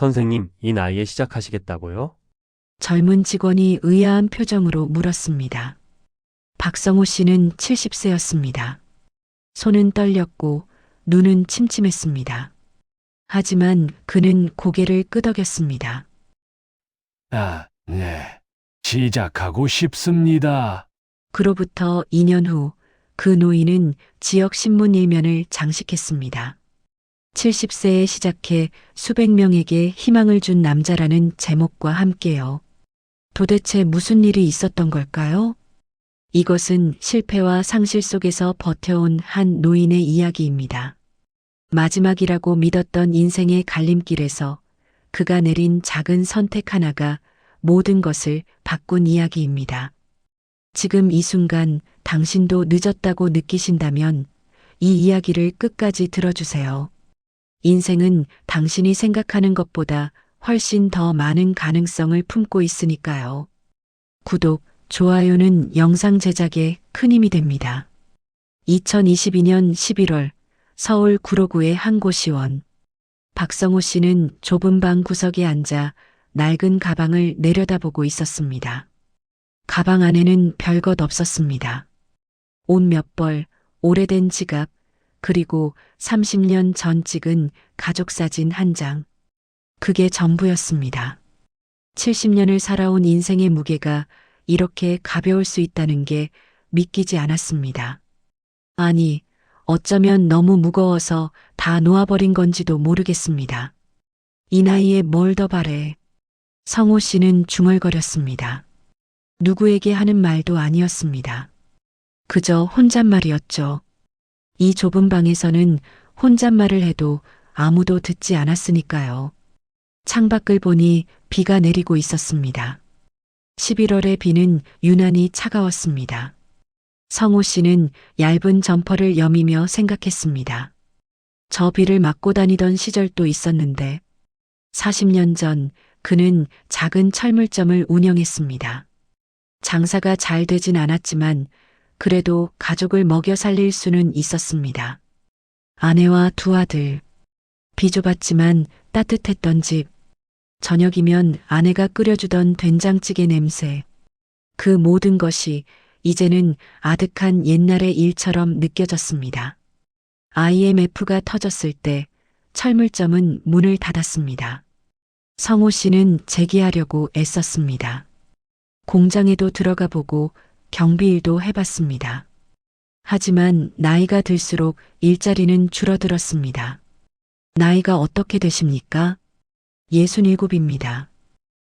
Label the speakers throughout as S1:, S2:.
S1: 선생님, 이 나이에 시작하시겠다고요?
S2: 젊은 직원이 의아한 표정으로 물었습니다. 박성호 씨는 70세였습니다. 손은 떨렸고 눈은 침침했습니다. 하지만 그는 고개를 끄덕였습니다.
S3: 네. 시작하고 싶습니다.
S2: 그로부터 2년 후 그 노인은 지역 신문 일면을 장식했습니다. 70세에 시작해 수백 명에게 희망을 준 남자라는 제목과 함께요. 도대체 무슨 일이 있었던 걸까요? 이것은 실패와 상실 속에서 버텨온 한 노인의 이야기입니다. 마지막이라고 믿었던 인생의 갈림길에서 그가 내린 작은 선택 하나가 모든 것을 바꾼 이야기입니다. 지금 이 순간 당신도 늦었다고 느끼신다면 이 이야기를 끝까지 들어주세요. 인생은 당신이 생각하는 것보다 훨씬 더 많은 가능성을 품고 있으니까요. 구독, 좋아요는 영상 제작에 큰 힘이 됩니다. 2022년 11월 서울 구로구의 한 고시원. 박성호 씨는 좁은 방 구석에 앉아 낡은 가방을 내려다보고 있었습니다. 가방 안에는 별것 없었습니다. 옷 몇 벌, 오래된 지갑, 그리고 30년 전 찍은 가족 사진 한 장. 그게 전부였습니다. 70년을 살아온 인생의 무게가 이렇게 가벼울 수 있다는 게 믿기지 않았습니다. 아니, 어쩌면 너무 무거워서 다 놓아버린 건지도 모르겠습니다. 이 나이에 뭘 더 바래. 성호 씨는 중얼거렸습니다. 누구에게 하는 말도 아니었습니다. 그저 혼잣말이었죠. 이 좁은 방에서는 혼잣말을 해도 아무도 듣지 않았으니까요. 창밖을 보니 비가 내리고 있었습니다. 11월의 비는 유난히 차가웠습니다. 성호 씨는 얇은 점퍼를 여미며 생각했습니다. 저 비를 맞고 다니던 시절도 있었는데 40년 전 그는 작은 철물점을 운영했습니다. 장사가 잘 되진 않았지만 그래도 가족을 먹여 살릴 수는 있었습니다. 아내와 두 아들, 비좁았지만 따뜻했던 집, 저녁이면 아내가 끓여주던 된장찌개 냄새, 그 모든 것이 이제는 아득한 옛날의 일처럼 느껴졌습니다. IMF가 터졌을 때 철물점은 문을 닫았습니다. 성호 씨는 재기하려고 애썼습니다. 공장에도 들어가 보고 경비일도 해봤습니다. 하지만 나이가 들수록 일자리는 줄어들었습니다. 나이가 어떻게 되십니까? 67입니다.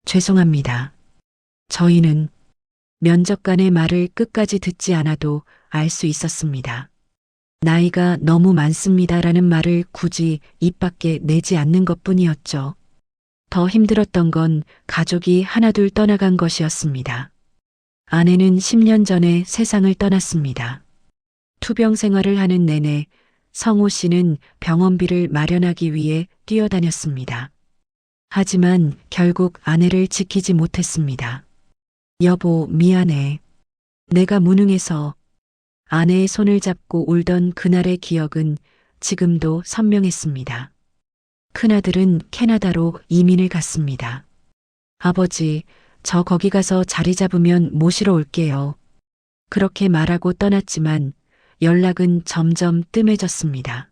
S2: 죄송합니다. 저희는 면접관의 말을 끝까지 듣지 않아도 알 수 있었습니다. 나이가 너무 많습니다라는 말을 굳이 입 밖에 내지 않는 것뿐이었죠. 더 힘들었던 건 가족이 하나둘 떠나간 것이었습니다. 아내는 10년 전에 세상을 떠났습니다. 투병 생활을 하는 내내 성호 씨는 병원비를 마련하기 위해 뛰어다녔습니다. 하지만 결국 아내를 지키지 못했습니다. 여보, 미안해. 내가 무능해서. 아내의 손을 잡고 울던 그날의 기억은 지금도 선명했습니다. 큰아들은 캐나다로 이민을 갔습니다. 아버지, 저 거기 가서 자리 잡으면 모시러 올게요. 그렇게 말하고 떠났지만 연락은 점점 뜸해졌습니다.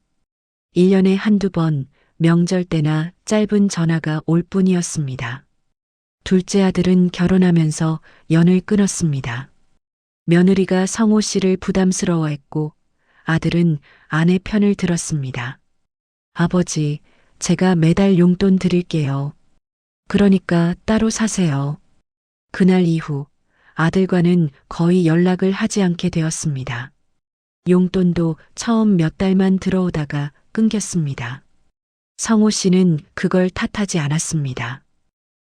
S2: 1년에 한두 번 명절 때나 짧은 전화가 올 뿐이었습니다. 둘째 아들은 결혼하면서 연을 끊었습니다. 며느리가 성호 씨를 부담스러워했고 아들은 아내 편을 들었습니다. 아버지, 제가 매달 용돈 드릴게요. 그러니까 따로 사세요. 그날 이후 아들과는 거의 연락을 하지 않게 되었습니다. 용돈도 처음 몇 달만 들어오다가 끊겼습니다. 성호 씨는 그걸 탓하지 않았습니다.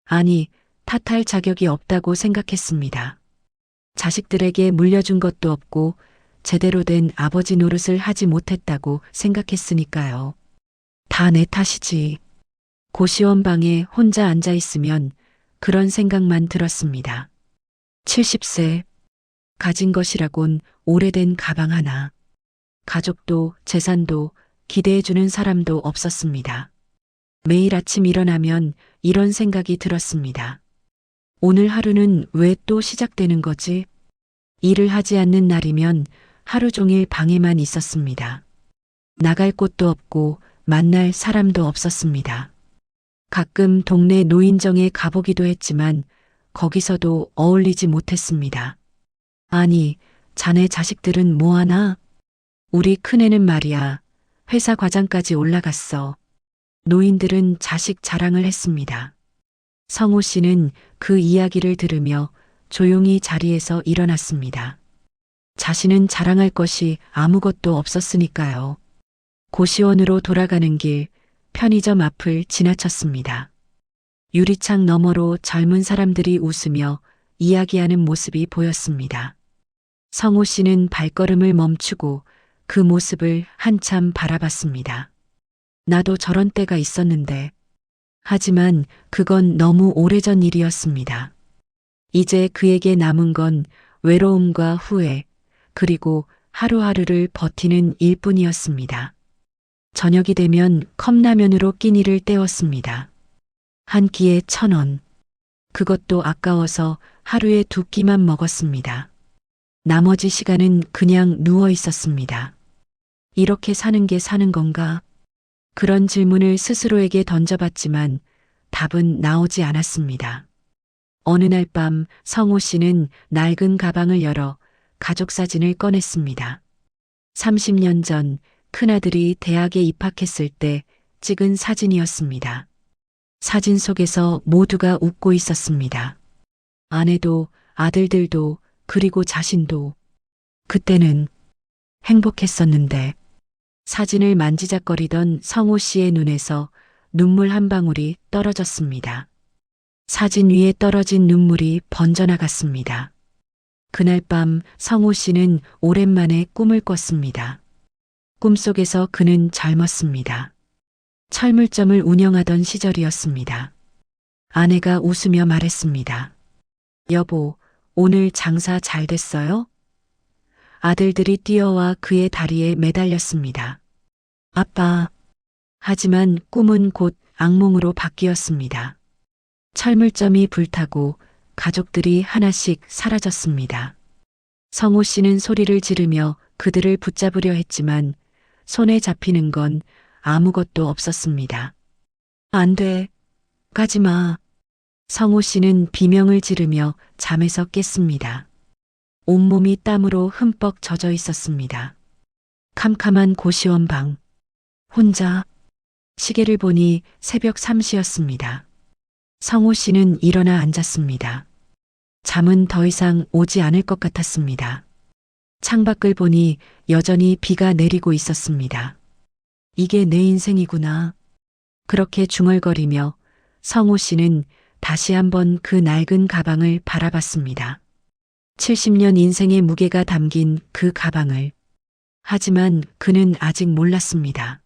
S2: 아니, 탓할 자격이 없다고 생각했습니다. 자식들에게 물려준 것도 없고 제대로 된 아버지 노릇을 하지 못했다고 생각했으니까요. 다 내 탓이지. 고시원 방에 혼자 앉아 있으면 그런 생각만 들었습니다. 70세, 가진 것이라곤 오래된 가방 하나. 가족도 재산도 기대해주는 사람도 없었습니다. 매일 아침 일어나면 이런 생각이 들었습니다. 오늘 하루는 왜 또 시작되는 거지? 일을 하지 않는 날이면 하루 종일 방에만 있었습니다. 나갈 곳도 없고 만날 사람도 없었습니다. 가끔 동네 노인정에 가보기도 했지만 거기서도 어울리지 못했습니다. 아니, 자네 자식들은 뭐하나? 우리 큰애는 말이야, 회사 과장까지 올라갔어. 노인들은 자식 자랑을 했습니다. 성호 씨는 그 이야기를 들으며 조용히 자리에서 일어났습니다. 자신은 자랑할 것이 아무것도 없었으니까요. 고시원으로 돌아가는 길, 편의점 앞을 지나쳤습니다. 유리창 너머로 젊은 사람들이 웃으며 이야기하는 모습이 보였습니다. 성호 씨는 발걸음을 멈추고 그 모습을 한참 바라봤습니다. 나도 저런 때가 있었는데. 하지만 그건 너무 오래전 일이었습니다. 이제 그에게 남은 건 외로움과 후회, 그리고 하루하루를 버티는 일뿐이었습니다. 저녁이 되면 컵라면으로 끼니를 때웠습니다. 한 끼에 1,000원. 그것도 아까워서 하루에 2끼만 먹었습니다. 나머지 시간은 그냥 누워 있었습니다. 이렇게 사는 게 사는 건가? 그런 질문을 스스로에게 던져봤지만 답은 나오지 않았습니다. 어느 날 밤 성호 씨는 낡은 가방을 열어 가족 사진을 꺼냈습니다. 30년 전 큰아들이 대학에 입학했을 때 찍은 사진이었습니다. 사진 속에서 모두가 웃고 있었습니다. 아내도 아들들도 그리고 자신도. 그때는 행복했었는데. 사진을 만지작거리던 성호 씨의 눈에서 눈물 한 방울이 떨어졌습니다. 사진 위에 떨어진 눈물이 번져나갔습니다. 그날 밤 성호 씨는 오랜만에 꿈을 꿨습니다. 꿈속에서 그는 젊었습니다. 철물점을 운영하던 시절이었습니다. 아내가 웃으며 말했습니다. 여보, 오늘 장사 잘 됐어요? 아들들이 뛰어와 그의 다리에 매달렸습니다. 아빠. 하지만 꿈은 곧 악몽으로 바뀌었습니다. 철물점이 불타고 가족들이 하나씩 사라졌습니다. 성호 씨는 소리를 지르며 그들을 붙잡으려 했지만 손에 잡히는 건 아무것도 없었습니다. 안 돼. 가지 마. 성호 씨는 비명을 지르며 잠에서 깼습니다. 온몸이 땀으로 흠뻑 젖어 있었습니다. 캄캄한 고시원 방. 혼자. 시계를 보니 새벽 3시였습니다. 성호 씨는 일어나 앉았습니다. 잠은 더 이상 오지 않을 것 같았습니다. 창밖을 보니 여전히 비가 내리고 있었습니다. 이게 내 인생이구나. 그렇게 중얼거리며 성호 씨는 다시 한번 그 낡은 가방을 바라봤습니다. 70년 인생의 무게가 담긴 그 가방을. 하지만 그는 아직 몰랐습니다.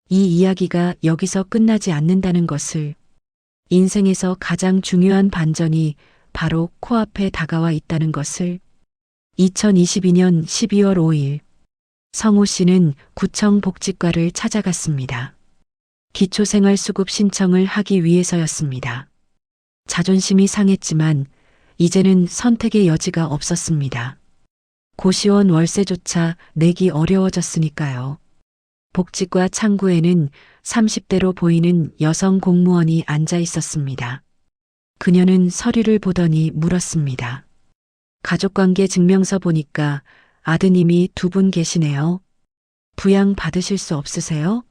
S2: 이 이야기가 여기서 끝나지 않는다는 것을. 인생에서 가장 중요한 반전이 바로 코앞에 다가와 있다는 것을. 2022년 12월 5일 성호 씨는 구청 복지과를 찾아갔습니다. 기초생활수급 신청을 하기 위해서였습니다. 자존심이 상했지만 이제는 선택의 여지가 없었습니다. 고시원 월세조차 내기 어려워졌으니까요. 복지과 창구에는 30대로 보이는 여성 공무원이 앉아 있었습니다. 그녀는 서류를 보더니 물었습니다. 가족관계 증명서 보니까 아드님이 2분 계시네요. 부양 받으실 수 없으세요?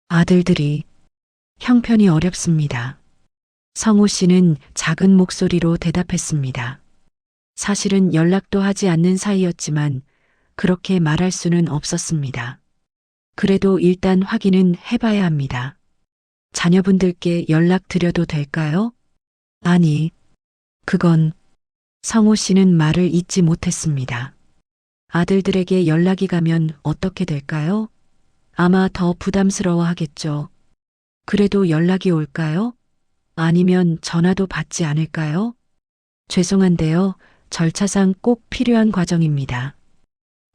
S2: 아들들이. 형편이 어렵습니다. 성호 씨는 작은 목소리로 대답했습니다. 사실은 연락도 하지 않는 사이였지만 그렇게 말할 수는 없었습니다. 그래도 일단 확인은 해봐야 합니다. 자녀분들께 연락드려도 될까요? 아니, 그건. 성호 씨는 말을 잇지 못했습니다. 아들들에게 연락이 가면 어떻게 될까요? 아마 더 부담스러워 하겠죠. 그래도 연락이 올까요? 아니면 전화도 받지 않을까요? 죄송한데요. 절차상 꼭 필요한 과정입니다.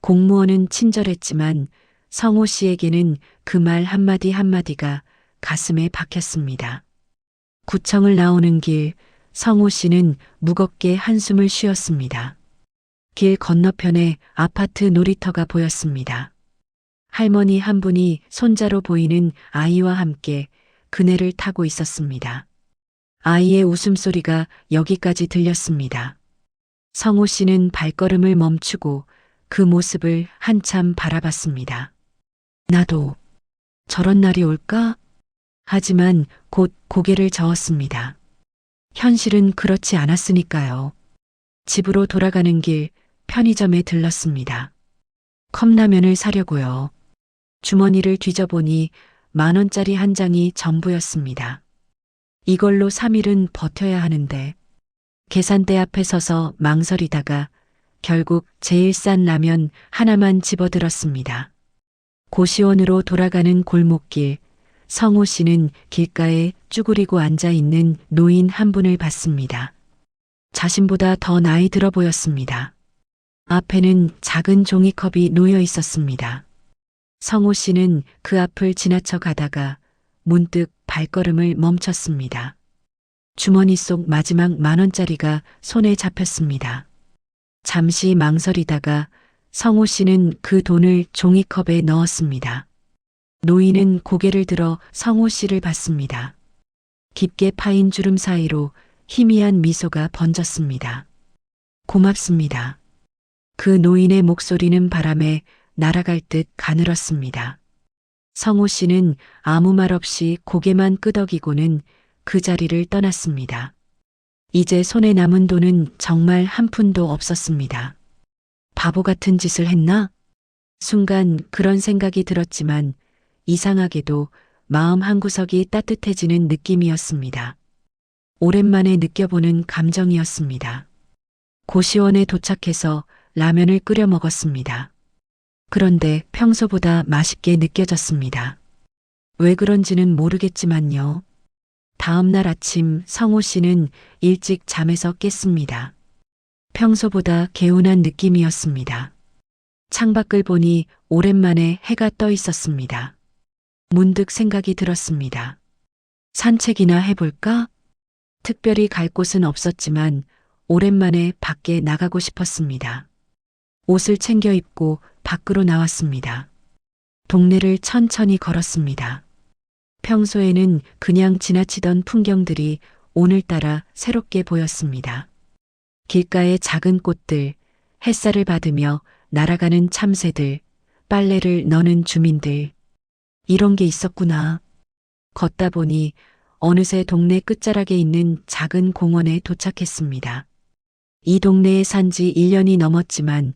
S2: 공무원은 친절했지만 성호 씨에게는 그 말 한마디 한마디가 가슴에 박혔습니다. 구청을 나오는 길, 성호 씨는 무겁게 한숨을 쉬었습니다. 길 건너편에 아파트 놀이터가 보였습니다. 할머니 한 분이 손자로 보이는 아이와 함께 그네를 타고 있었습니다. 아이의 웃음소리가 여기까지 들렸습니다. 성호 씨는 발걸음을 멈추고 그 모습을 한참 바라봤습니다. 나도 저런 날이 올까? 하지만 곧 고개를 저었습니다. 현실은 그렇지 않았으니까요. 집으로 돌아가는 길 편의점에 들렀습니다. 컵라면을 사려고요. 주머니를 뒤져보니 10,000원짜리 한 장이 전부였습니다. 이걸로 3일은 버텨야 하는데 계산대 앞에 서서 망설이다가 결국 제일 싼 라면 하나만 집어들었습니다. 고시원으로 돌아가는 골목길, 성호 씨는 길가에 쭈그리고 앉아 있는 노인 한 분을 봤습니다. 자신보다 더 나이 들어 보였습니다. 앞에는 작은 종이컵이 놓여 있었습니다. 성호 씨는 그 앞을 지나쳐 가다가 문득 발걸음을 멈췄습니다. 주머니 속 마지막 10,000원짜리가 손에 잡혔습니다. 잠시 망설이다가 성호 씨는 그 돈을 종이컵에 넣었습니다. 노인은 고개를 들어 성호 씨를 봤습니다. 깊게 파인 주름 사이로 희미한 미소가 번졌습니다. 고맙습니다. 그 노인의 목소리는 바람에 날아갈 듯 가늘었습니다. 성호 씨는 아무 말 없이 고개만 끄덕이고는 그 자리를 떠났습니다. 이제 손에 남은 돈은 정말 한 푼도 없었습니다. 바보 같은 짓을 했나? 순간 그런 생각이 들었지만 이상하게도 마음 한구석이 따뜻해지는 느낌이었습니다. 오랜만에 느껴보는 감정이었습니다. 고시원에 도착해서 라면을 끓여 먹었습니다. 그런데 평소보다 맛있게 느껴졌습니다. 왜 그런지는 모르겠지만요. 다음 날 아침 성호 씨는 일찍 잠에서 깼습니다. 평소보다 개운한 느낌이었습니다. 창밖을 보니 오랜만에 해가 떠 있었습니다. 문득 생각이 들었습니다. 산책이나 해볼까? 특별히 갈 곳은 없었지만 오랜만에 밖에 나가고 싶었습니다. 옷을 챙겨 입고 밖으로 나왔습니다. 동네를 천천히 걸었습니다. 평소에는 그냥 지나치던 풍경들이 오늘따라 새롭게 보였습니다. 길가의 작은 꽃들, 햇살을 받으며 날아가는 참새들, 빨래를 넣는 주민들. 이런 게 있었구나. 걷다 보니 어느새 동네 끝자락에 있는 작은 공원에 도착했습니다. 이 동네에 산 지 1년이 넘었지만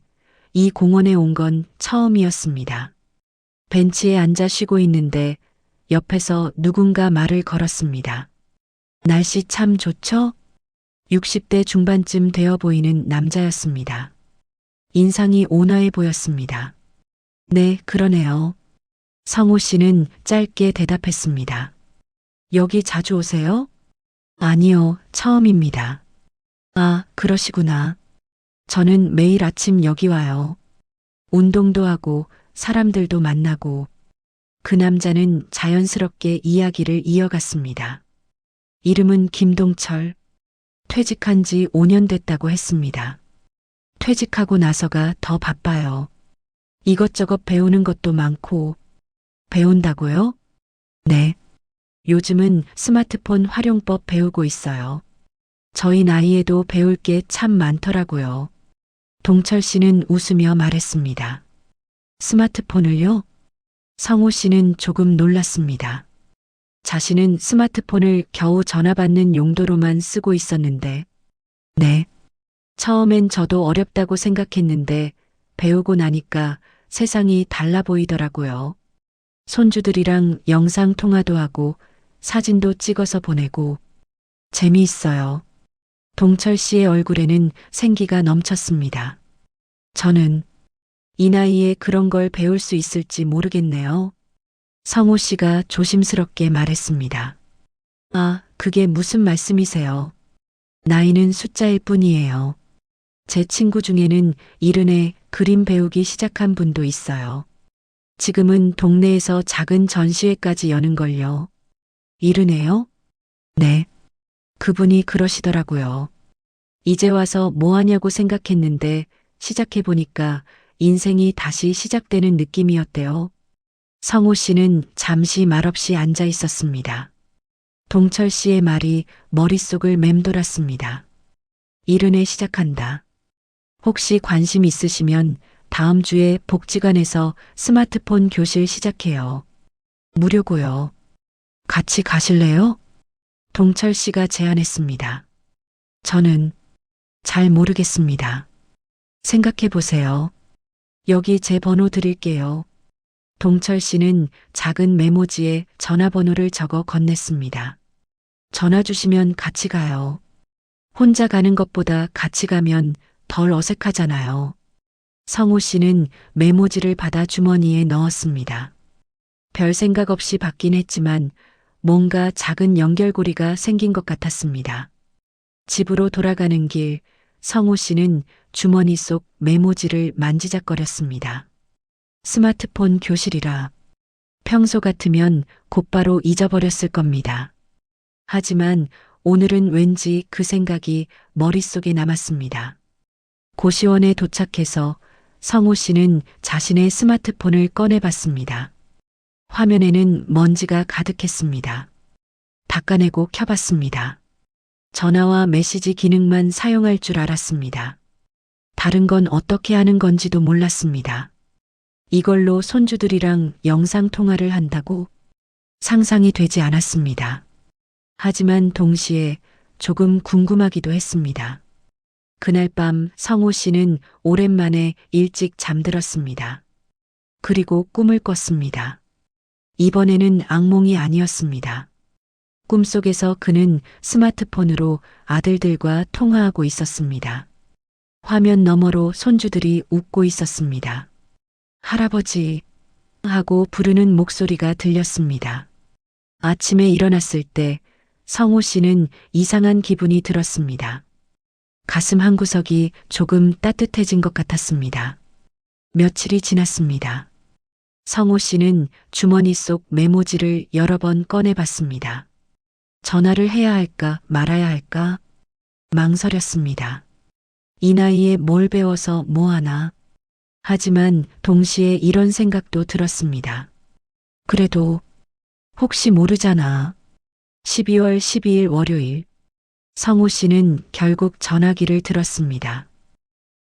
S2: 이 공원에 온 건 처음이었습니다. 벤치에 앉아 쉬고 있는데 옆에서 누군가 말을 걸었습니다. 날씨 참 좋죠? 60대 중반쯤 되어 보이는 남자였습니다. 인상이 온화해 보였습니다. 네, 그러네요. 성호 씨는 짧게 대답했습니다. 여기 자주 오세요? 아니요, 처음입니다. 아, 그러시구나. 저는 매일 아침 여기 와요. 운동도 하고 사람들도 만나고. 그 남자는 자연스럽게 이야기를 이어갔습니다. 이름은 김동철. 퇴직한 지 5년 됐다고 했습니다. 퇴직하고 나서가 더 바빠요. 이것저것 배우는 것도 많고. 배운다고요? 네. 요즘은 스마트폰 활용법 배우고 있어요. 저희 나이에도 배울 게 참 많더라고요. 동철 씨는 웃으며 말했습니다. 스마트폰을요? 성호 씨는 조금 놀랐습니다. 자신은 스마트폰을 겨우 전화 받는 용도로만 쓰고 있었는데, 네. 처음엔 저도 어렵다고 생각했는데 배우고 나니까 세상이 달라 보이더라고요. 손주들이랑 영상 통화도 하고 사진도 찍어서 보내고 재미있어요. 동철 씨의 얼굴에는 생기가 넘쳤습니다. 저는 이 나이에 그런 걸 배울 수 있을지 모르겠네요. 성호 씨가 조심스럽게 말했습니다. 아, 그게 무슨 말씀이세요? 나이는 숫자일 뿐이에요. 제 친구 중에는 이른해 그림 배우기 시작한 분도 있어요. 지금은 동네에서 작은 전시회까지 여는걸요. 이르네요? 네. 그분이 그러시더라고요. 이제 와서 뭐 하냐고 생각했는데 시작해보니까 인생이 다시 시작되는 느낌이었대요. 성호 씨는 잠시 말없이 앉아 있었습니다. 동철 씨의 말이 머릿속을 맴돌았습니다. 이른에 시작한다. 혹시 관심 있으시면 다음 주에 복지관에서 스마트폰 교실 시작해요. 무료고요. 같이 가실래요? 동철 씨가 제안했습니다. 저는 잘 모르겠습니다. 생각해 보세요. 여기 제 번호 드릴게요. 동철 씨는 작은 메모지에 전화번호를 적어 건넸습니다. 전화 주시면 같이 가요. 혼자 가는 것보다 같이 가면 덜 어색하잖아요. 성호 씨는 메모지를 받아 주머니에 넣었습니다. 별 생각 없이 받긴 했지만 뭔가 작은 연결고리가 생긴 것 같았습니다. 집으로 돌아가는 길, 성호 씨는 주머니 속 메모지를 만지작거렸습니다. 스마트폰 교실이라 평소 같으면 곧바로 잊어버렸을 겁니다. 하지만 오늘은 왠지 그 생각이 머릿속에 남았습니다. 고시원에 도착해서 성호 씨는 자신의 스마트폰을 꺼내봤습니다. 화면에는 먼지가 가득했습니다. 닦아내고 켜봤습니다. 전화와 메시지 기능만 사용할 줄 알았습니다. 다른 건 어떻게 하는 건지도 몰랐습니다. 이걸로 손주들이랑 영상통화를 한다고 상상이 되지 않았습니다. 하지만 동시에 조금 궁금하기도 했습니다. 그날 밤 성호 씨는 오랜만에 일찍 잠들었습니다. 그리고 꿈을 꿨습니다. 이번에는 악몽이 아니었습니다. 꿈속에서 그는 스마트폰으로 아들들과 통화하고 있었습니다. 화면 너머로 손주들이 웃고 있었습니다. 할아버지 하고 부르는 목소리가 들렸습니다. 아침에 일어났을 때 성호 씨는 이상한 기분이 들었습니다. 가슴 한구석이 조금 따뜻해진 것 같았습니다. 며칠이 지났습니다. 성호 씨는 주머니 속 메모지를 여러 번 꺼내봤습니다. 전화를 해야 할까 말아야 할까 망설였습니다. 이 나이에 뭘 배워서 뭐하나. 하지만 동시에 이런 생각도 들었습니다. 그래도 혹시 모르잖아. 12월 12일 월요일 성호 씨는 결국 전화기를 들었습니다.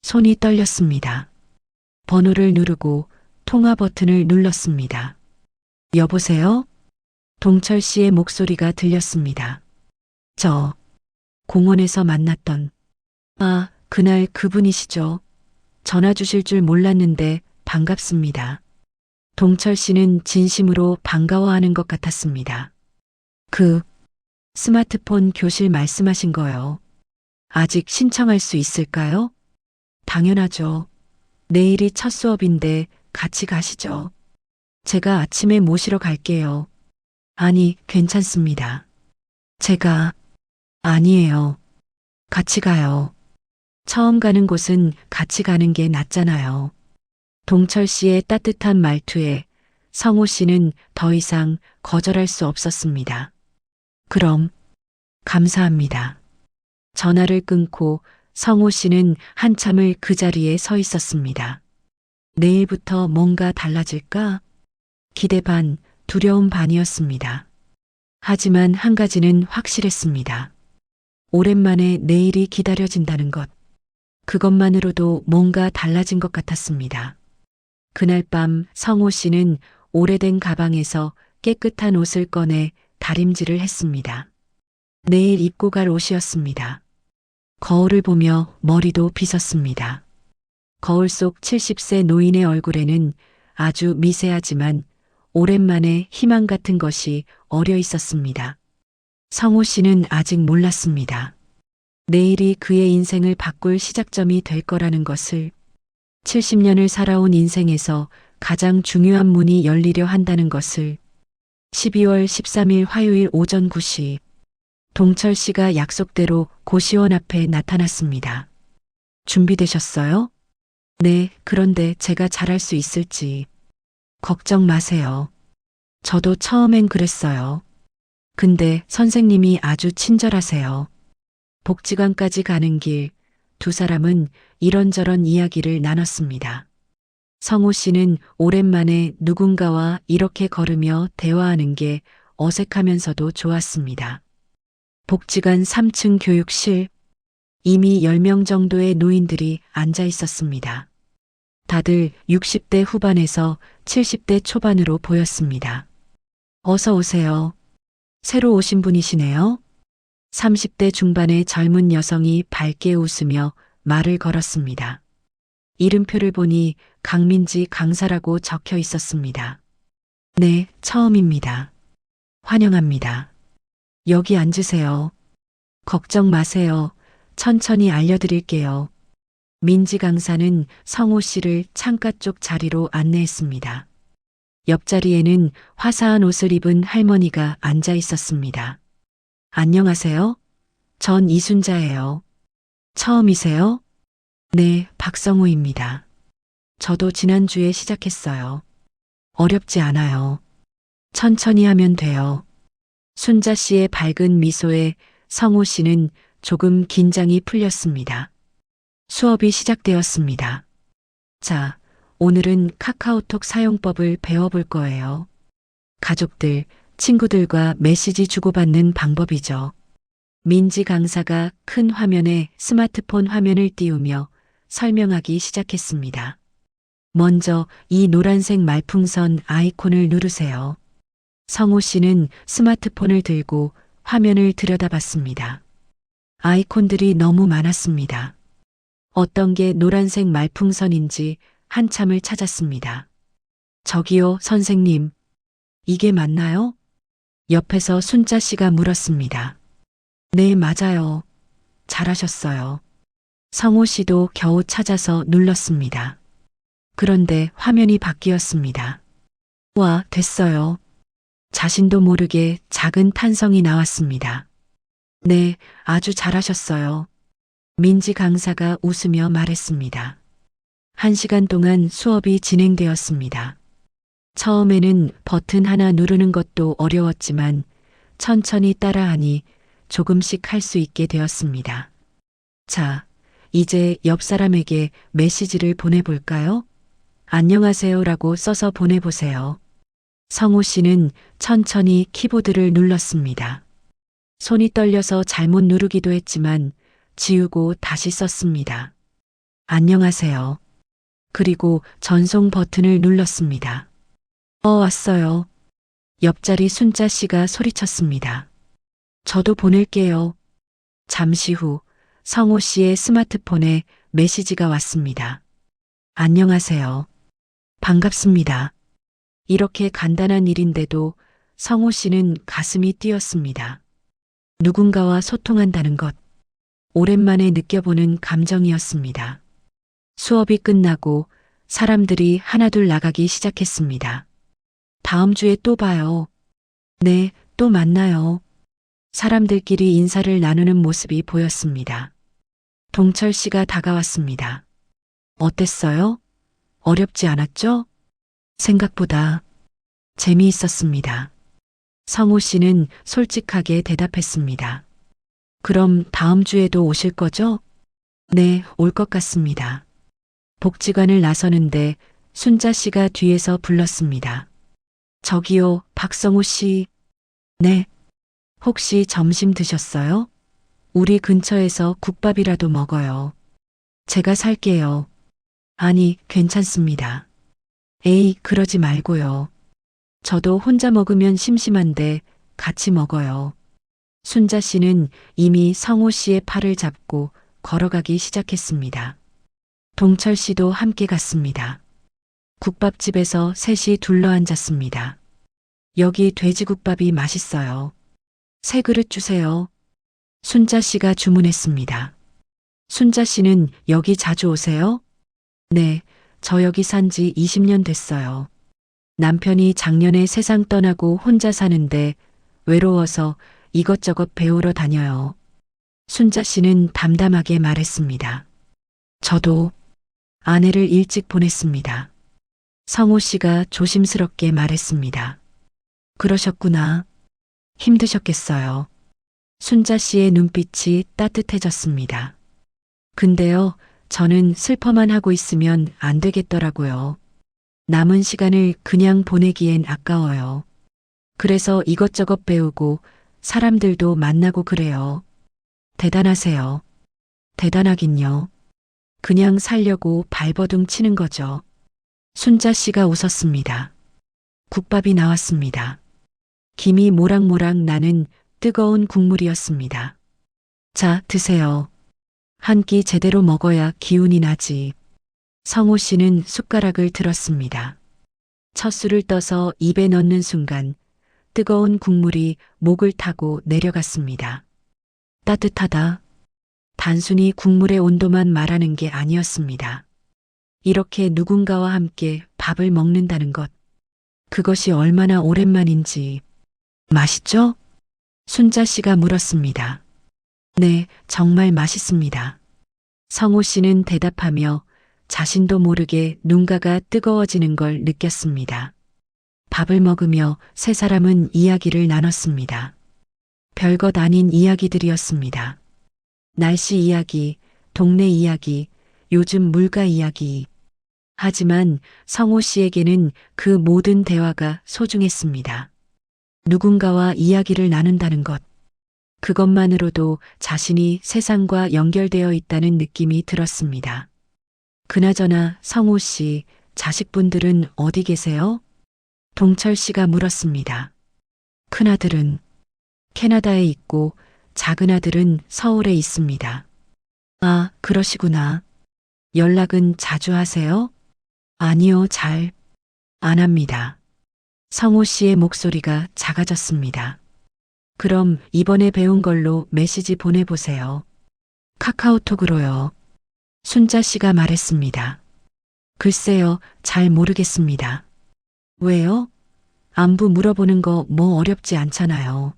S2: 손이 떨렸습니다. 번호를 누르고 통화 버튼을 눌렀습니다. 여보세요? 동철 씨의 목소리가 들렸습니다. 저 공원에서 만났던 그날 그분이시죠? 전화 주실 줄 몰랐는데 반갑습니다. 동철 씨는 진심으로 반가워하는 것 같았습니다. 스마트폰 교실 말씀하신 거요. 아직 신청할 수 있을까요? 당연하죠. 내일이 첫 수업인데 같이 가시죠. 제가 아침에 모시러 갈게요. 아니, 괜찮습니다. 아니에요. 같이 가요. 처음 가는 곳은 같이 가는 게 낫잖아요. 동철 씨의 따뜻한 말투에 성호 씨는 더 이상 거절할 수 없었습니다. 그럼, 감사합니다. 전화를 끊고 성호 씨는 한참을 그 자리에 서 있었습니다. 내일부터 뭔가 달라질까? 기대 반, 두려움 반이었습니다. 하지만 한 가지는 확실했습니다. 오랜만에 내일이 기다려진다는 것. 그것만으로도 뭔가 달라진 것 같았습니다. 그날 밤 성호 씨는 오래된 가방에서 깨끗한 옷을 꺼내 다림질을 했습니다. 내일 입고 갈 옷이었습니다. 거울을 보며 머리도 빗었습니다. 거울 속 70세 노인의 얼굴에는 아주 미세하지만 오랜만에 희망 같은 것이 어려 있었습니다. 성호 씨는 아직 몰랐습니다. 내일이 그의 인생을 바꿀 시작점이 될 거라는 것을, 70년을 살아온 인생에서 가장 중요한 문이 열리려 한다는 것을. 12월 13일 화요일 오전 9시 동철 씨가 약속대로 고시원 앞에 나타났습니다. 준비되셨어요? 네, 그런데 제가 잘할 수 있을지. 걱정 마세요. 저도 처음엔 그랬어요. 근데 선생님이 아주 친절하세요. 복지관까지 가는 길, 두 사람은 이런저런 이야기를 나눴습니다. 성호 씨는 오랜만에 누군가와 이렇게 걸으며 대화하는 게 어색하면서도 좋았습니다. 복지관 3층 교육실, 이미 10명 정도의 노인들이 앉아 있었습니다. 다들 60대 후반에서 70대 초반으로 보였습니다. 어서 오세요. 새로 오신 분이시네요. 30대 중반의 젊은 여성이 밝게 웃으며 말을 걸었습니다. 이름표를 보니 강민지 강사라고 적혀 있었습니다. 네, 처음입니다. 환영합니다. 여기 앉으세요. 걱정 마세요. 천천히 알려드릴게요. 민지 강사는 성호 씨를 창가 쪽 자리로 안내했습니다. 옆자리에는 화사한 옷을 입은 할머니가 앉아 있었습니다. 안녕하세요. 전 이순자예요. 처음이세요? 네, 박성우입니다. 저도 지난주에 시작했어요. 어렵지 않아요. 천천히 하면 돼요. 순자 씨의 밝은 미소에 성호 씨는 조금 긴장이 풀렸습니다. 수업이 시작되었습니다. 자, 오늘은 카카오톡 사용법을 배워볼 거예요. 가족들, 친구들과 메시지 주고받는 방법이죠. 민지 강사가 큰 화면에 스마트폰 화면을 띄우며 설명하기 시작했습니다. 먼저 이 노란색 말풍선 아이콘을 누르세요. 성호 씨는 스마트폰을 들고 화면을 들여다봤습니다. 아이콘들이 너무 많았습니다. 어떤 게 노란색 말풍선인지 한참을 찾았습니다. 저기요, 선생님. 이게 맞나요? 옆에서 순자 씨가 물었습니다. 네, 맞아요. 잘하셨어요. 성호 씨도 겨우 찾아서 눌렀습니다. 그런데 화면이 바뀌었습니다. 와, 됐어요. 자신도 모르게 작은 탄성이 나왔습니다. 네, 아주 잘하셨어요. 민지 강사가 웃으며 말했습니다. 1시간 동안 수업이 진행되었습니다. 처음에는 버튼 하나 누르는 것도 어려웠지만 천천히 따라하니 조금씩 할 수 있게 되었습니다. 자, 이제 옆 사람에게 메시지를 보내볼까요? 안녕하세요라고 써서 보내보세요. 성호 씨는 천천히 키보드를 눌렀습니다. 손이 떨려서 잘못 누르기도 했지만 지우고 다시 썼습니다. 안녕하세요. 그리고 전송 버튼을 눌렀습니다. 왔어요. 옆자리 순자 씨가 소리쳤습니다. 저도 보낼게요. 잠시 후 성호 씨의 스마트폰에 메시지가 왔습니다. 안녕하세요. 반갑습니다. 이렇게 간단한 일인데도 성호 씨는 가슴이 뛰었습니다. 누군가와 소통한다는 것, 오랜만에 느껴보는 감정이었습니다. 수업이 끝나고 사람들이 하나둘 나가기 시작했습니다. 다음 주에 또 봐요. 네, 또 만나요. 사람들끼리 인사를 나누는 모습이 보였습니다. 동철 씨가 다가왔습니다. 어땠어요? 어렵지 않았죠? 생각보다 재미있었습니다. 성호 씨는 솔직하게 대답했습니다. 그럼 다음 주에도 오실 거죠? 네, 올 것 같습니다. 복지관을 나서는데 순자 씨가 뒤에서 불렀습니다. 저기요, 박성호 씨. 네. 혹시 점심 드셨어요? 우리 근처에서 국밥이라도 먹어요. 제가 살게요. 아니, 괜찮습니다. 에이, 그러지 말고요. 저도 혼자 먹으면 심심한데 같이 먹어요. 순자 씨는 이미 성호 씨의 팔을 잡고 걸어가기 시작했습니다. 동철 씨도 함께 갔습니다. 국밥집에서 셋이 둘러앉았습니다. 여기 돼지국밥이 맛있어요. 3그릇 주세요. 순자 씨가 주문했습니다. 순자 씨는 여기 자주 오세요? 네, 저 여기 산 지 20년 됐어요. 남편이 작년에 세상 떠나고 혼자 사는데 외로워서 이것저것 배우러 다녀요. 순자 씨는 담담하게 말했습니다. 저도 아내를 일찍 보냈습니다. 성호 씨가 조심스럽게 말했습니다. 그러셨구나. 힘드셨겠어요. 순자 씨의 눈빛이 따뜻해졌습니다. 근데요, 저는 슬퍼만 하고 있으면 안 되겠더라고요. 남은 시간을 그냥 보내기엔 아까워요. 그래서 이것저것 배우고 사람들도 만나고 그래요. 대단하세요. 대단하긴요. 그냥 살려고 발버둥 치는 거죠. 순자 씨가 웃었습니다. 국밥이 나왔습니다. 김이 모락모락 나는 뜨거운 국물이었습니다. 자, 드세요. 한 끼 제대로 먹어야 기운이 나지. 성호 씨는 숟가락을 들었습니다. 첫 술을 떠서 입에 넣는 순간 뜨거운 국물이 목을 타고 내려갔습니다. 따뜻하다. 단순히 국물의 온도만 말하는 게 아니었습니다. 이렇게 누군가와 함께 밥을 먹는다는 것. 그것이 얼마나 오랜만인지. 맛있죠? 순자 씨가 물었습니다. 네, 정말 맛있습니다. 성호 씨는 대답하며 자신도 모르게 눈가가 뜨거워지는 걸 느꼈습니다. 밥을 먹으며 세 사람은 이야기를 나눴습니다. 별것 아닌 이야기들이었습니다. 날씨 이야기, 동네 이야기, 요즘 물가 이야기. 하지만 성호 씨에게는 그 모든 대화가 소중했습니다. 누군가와 이야기를 나눈다는 것. 그것만으로도 자신이 세상과 연결되어 있다는 느낌이 들었습니다. 그나저나 성호 씨, 자식분들은 어디 계세요? 동철 씨가 물었습니다. 큰아들은 캐나다에 있고 작은아들은 서울에 있습니다. 아, 그러시구나. 연락은 자주 하세요? 아니요, 잘 안 합니다. 성호 씨의 목소리가 작아졌습니다. 그럼 이번에 배운 걸로 메시지 보내보세요. 카카오톡으로요. 순자 씨가 말했습니다. 글쎄요, 잘 모르겠습니다. 왜요? 안부 물어보는 거 뭐 어렵지 않잖아요.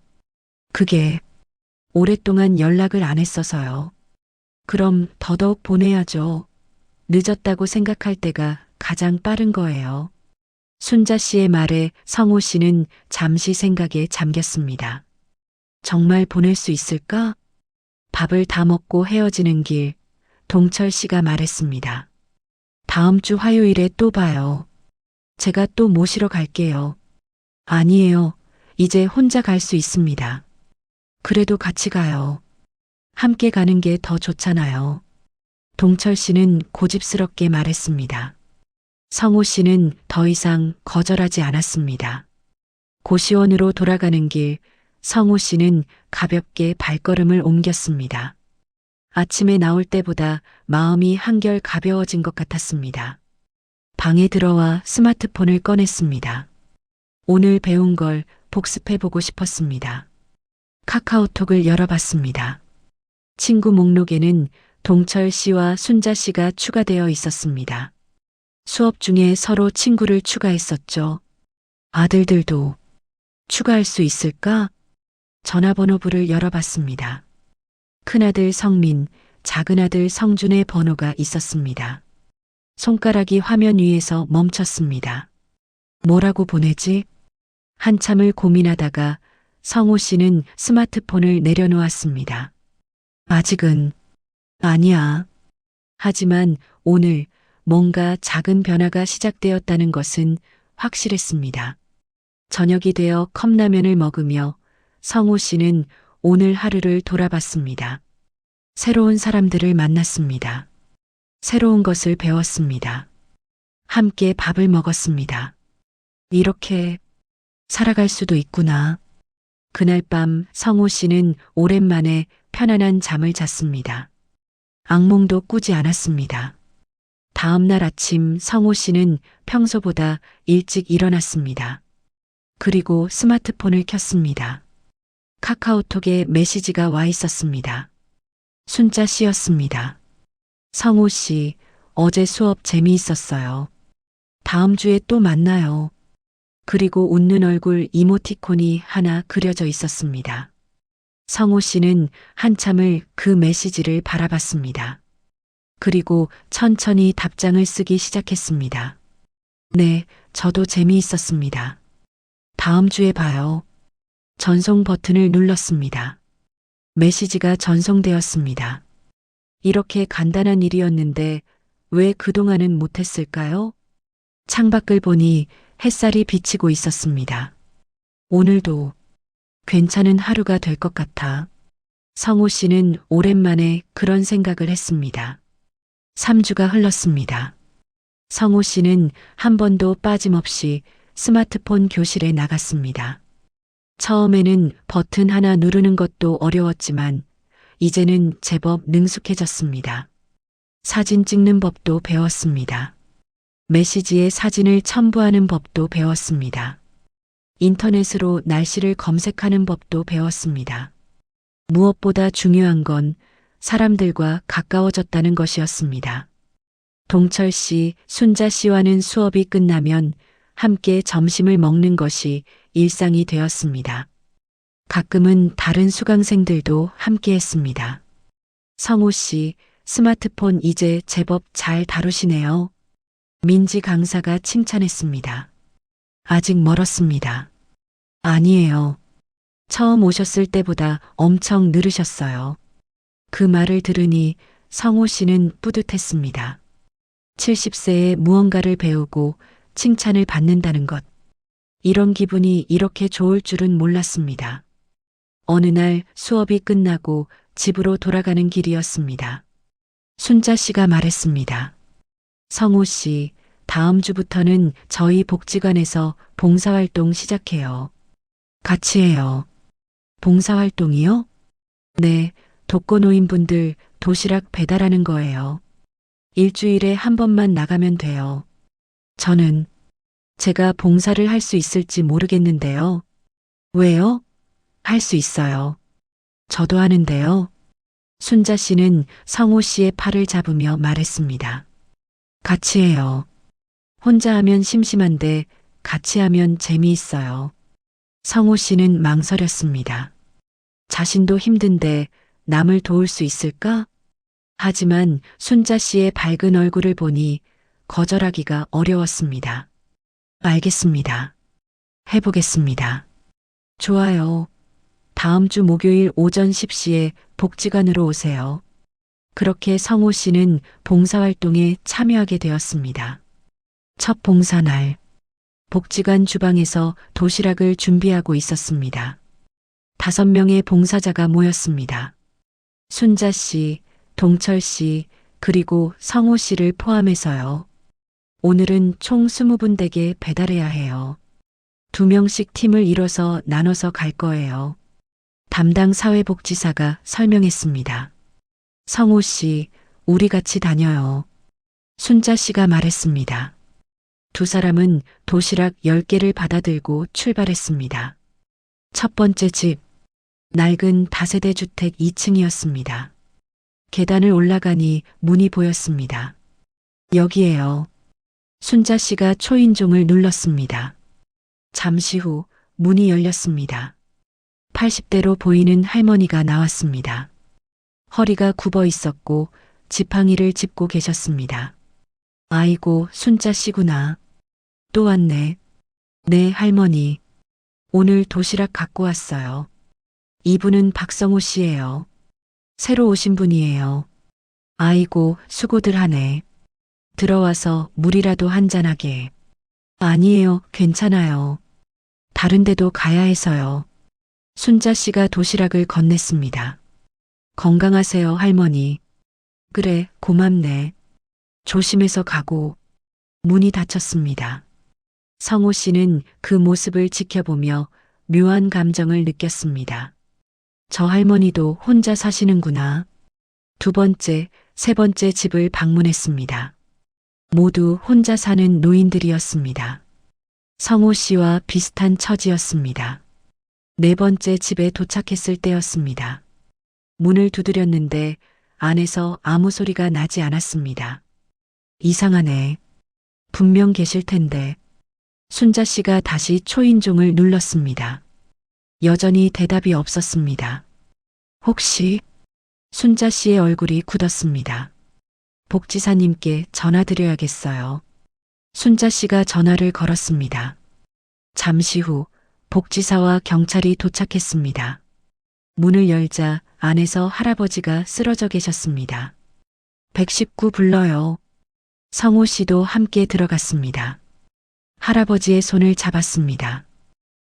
S2: 그게 오랫동안 연락을 안 했어서요. 그럼 더더욱 보내야죠. 늦었다고 생각할 때가 가장 빠른 거예요. 순자 씨의 말에 성호 씨는 잠시 생각에 잠겼습니다. 정말 보낼 수 있을까? 밥을 다 먹고 헤어지는 길, 동철 씨가 말했습니다. 다음 주 화요일에 또 봐요. 제가 또 모시러 갈게요. 아니에요. 이제 혼자 갈 수 있습니다. 그래도 같이 가요. 함께 가는 게 더 좋잖아요. 동철 씨는 고집스럽게 말했습니다. 성호 씨는 더 이상 거절하지 않았습니다. 고시원으로 돌아가는 길, 성호 씨는 가볍게 발걸음을 옮겼습니다. 아침에 나올 때보다 마음이 한결 가벼워진 것 같았습니다. 방에 들어와 스마트폰을 꺼냈습니다. 오늘 배운 걸 복습해보고 싶었습니다. 카카오톡을 열어봤습니다. 친구 목록에는 동철 씨와 순자 씨가 추가되어 있었습니다. 수업 중에 서로 친구를 추가했었죠. 아들들도 추가할 수 있을까? 전화번호부를 열어봤습니다. 큰아들 성민, 작은아들 성준의 번호가 있었습니다. 손가락이 화면 위에서 멈췄습니다. 뭐라고 보내지? 한참을 고민하다가 성호 씨는 스마트폰을 내려놓았습니다. 아직은 아니야. 하지만 오늘 뭔가 작은 변화가 시작되었다는 것은 확실했습니다. 저녁이 되어 컵라면을 먹으며 성호 씨는 오늘 하루를 돌아봤습니다. 새로운 사람들을 만났습니다. 새로운 것을 배웠습니다. 함께 밥을 먹었습니다. 이렇게 살아갈 수도 있구나. 그날 밤 성호 씨는 오랜만에 편안한 잠을 잤습니다. 악몽도 꾸지 않았습니다. 다음 날 아침 성호 씨는 평소보다 일찍 일어났습니다. 그리고 스마트폰을 켰습니다. 카카오톡에 메시지가 와 있었습니다. 순자 씨였습니다. 성호 씨, 어제 수업 재미있었어요. 다음 주에 또 만나요. 그리고 웃는 얼굴 이모티콘이 하나 그려져 있었습니다. 성호 씨는 한참을 그 메시지를 바라봤습니다. 그리고 천천히 답장을 쓰기 시작했습니다. 네, 저도 재미있었습니다. 다음 주에 봐요. 전송 버튼을 눌렀습니다. 메시지가 전송되었습니다. 이렇게 간단한 일이었는데 왜 그동안은 못했을까요? 창밖을 보니 햇살이 비치고 있었습니다. 오늘도 괜찮은 하루가 될 것 같아. 성호 씨는 오랜만에 그런 생각을 했습니다. 3주가 흘렀습니다. 성호 씨는 한 번도 빠짐없이 스마트폰 교실에 나갔습니다. 처음에는 버튼 하나 누르는 것도 어려웠지만 이제는 제법 능숙해졌습니다. 사진 찍는 법도 배웠습니다. 메시지에 사진을 첨부하는 법도 배웠습니다. 인터넷으로 날씨를 검색하는 법도 배웠습니다. 무엇보다 중요한 건 사람들과 가까워졌다는 것이었습니다. 동철 씨, 순자 씨와는 수업이 끝나면 함께 점심을 먹는 것이 일상이 되었습니다. 가끔은 다른 수강생들도 함께 했습니다. 성호 씨, 스마트폰 이제 제법 잘 다루시네요. 민지 강사가 칭찬했습니다. 아직 멀었습니다. 아니에요. 처음 오셨을 때보다 엄청 느르셨어요. 그 말을 들으니 성호 씨는 뿌듯했습니다. 70세에 무언가를 배우고 칭찬을 받는다는 것. 이런 기분이 이렇게 좋을 줄은 몰랐습니다. 어느 날 수업이 끝나고 집으로 돌아가는 길이었습니다. 순자 씨가 말했습니다. 성호 씨, 다음 주부터는 저희 복지관에서 봉사활동 시작해요. 같이 해요. 봉사활동이요? 네, 독거노인분들 도시락 배달하는 거예요. 일주일에 한 번만 나가면 돼요. 저는 제가 봉사를 할 수 있을지 모르겠는데요. 왜요? 할 수 있어요. 저도 하는데요. 순자 씨는 성호 씨의 팔을 잡으며 말했습니다. 같이 해요. 혼자 하면 심심한데 같이 하면 재미있어요. 성호 씨는 망설였습니다. 자신도 힘든데 남을 도울 수 있을까? 하지만 순자 씨의 밝은 얼굴을 보니 거절하기가 어려웠습니다. 알겠습니다. 해보겠습니다. 좋아요. 다음 주 목요일 오전 10시에 복지관으로 오세요. 그렇게 성호 씨는 봉사활동에 참여하게 되었습니다. 첫 봉사날, 복지관 주방에서 도시락을 준비하고 있었습니다. 5명의 봉사자가 모였습니다. 순자 씨, 동철 씨, 그리고 성호 씨를 포함해서요. 오늘은 총 20분 댁에 배달해야 해요. 2명씩 팀을 이뤄서 나눠서 갈 거예요. 담당 사회복지사가 설명했습니다. 성호 씨, 우리 같이 다녀요. 순자 씨가 말했습니다. 두 사람은 도시락 10개를 받아들고 출발했습니다. 첫 번째 집, 낡은 다세대 주택 2층이었습니다. 계단을 올라가니 문이 보였습니다. 여기에요. 순자 씨가 초인종을 눌렀습니다. 잠시 후 문이 열렸습니다. 80대로 보이는 할머니가 나왔습니다. 허리가 굽어 있었고 지팡이를 짚고 계셨습니다. 아이고, 순자 씨구나. 또 왔네. 네, 할머니. 오늘 도시락 갖고 왔어요. 이분은 박성호 씨예요. 새로 오신 분이에요. 아이고, 수고들 하네. 들어와서 물이라도 한잔하게. 아니에요, 괜찮아요. 다른 데도 가야 해서요. 순자 씨가 도시락을 건넸습니다. 건강하세요, 할머니. 그래, 고맙네. 조심해서 가고. 문이 닫혔습니다. 성호 씨는 그 모습을 지켜보며 묘한 감정을 느꼈습니다. 저 할머니도 혼자 사시는구나. 2번째, 3번째 집을 방문했습니다. 모두 혼자 사는 노인들이었습니다. 성호 씨와 비슷한 처지였습니다. 4번째 집에 도착했을 때였습니다. 문을 두드렸는데 안에서 아무 소리가 나지 않았습니다. 이상하네. 분명 계실 텐데. 순자 씨가 다시 초인종을 눌렀습니다. 여전히 대답이 없었습니다. 혹시? 순자 씨의 얼굴이 굳었습니다. 복지사님께 전화드려야겠어요. 순자 씨가 전화를 걸었습니다. 잠시 후 복지사와 경찰이 도착했습니다. 문을 열자 안에서 할아버지가 쓰러져 계셨습니다. 119 불러요. 성호 씨도 함께 들어갔습니다. 할아버지의 손을 잡았습니다.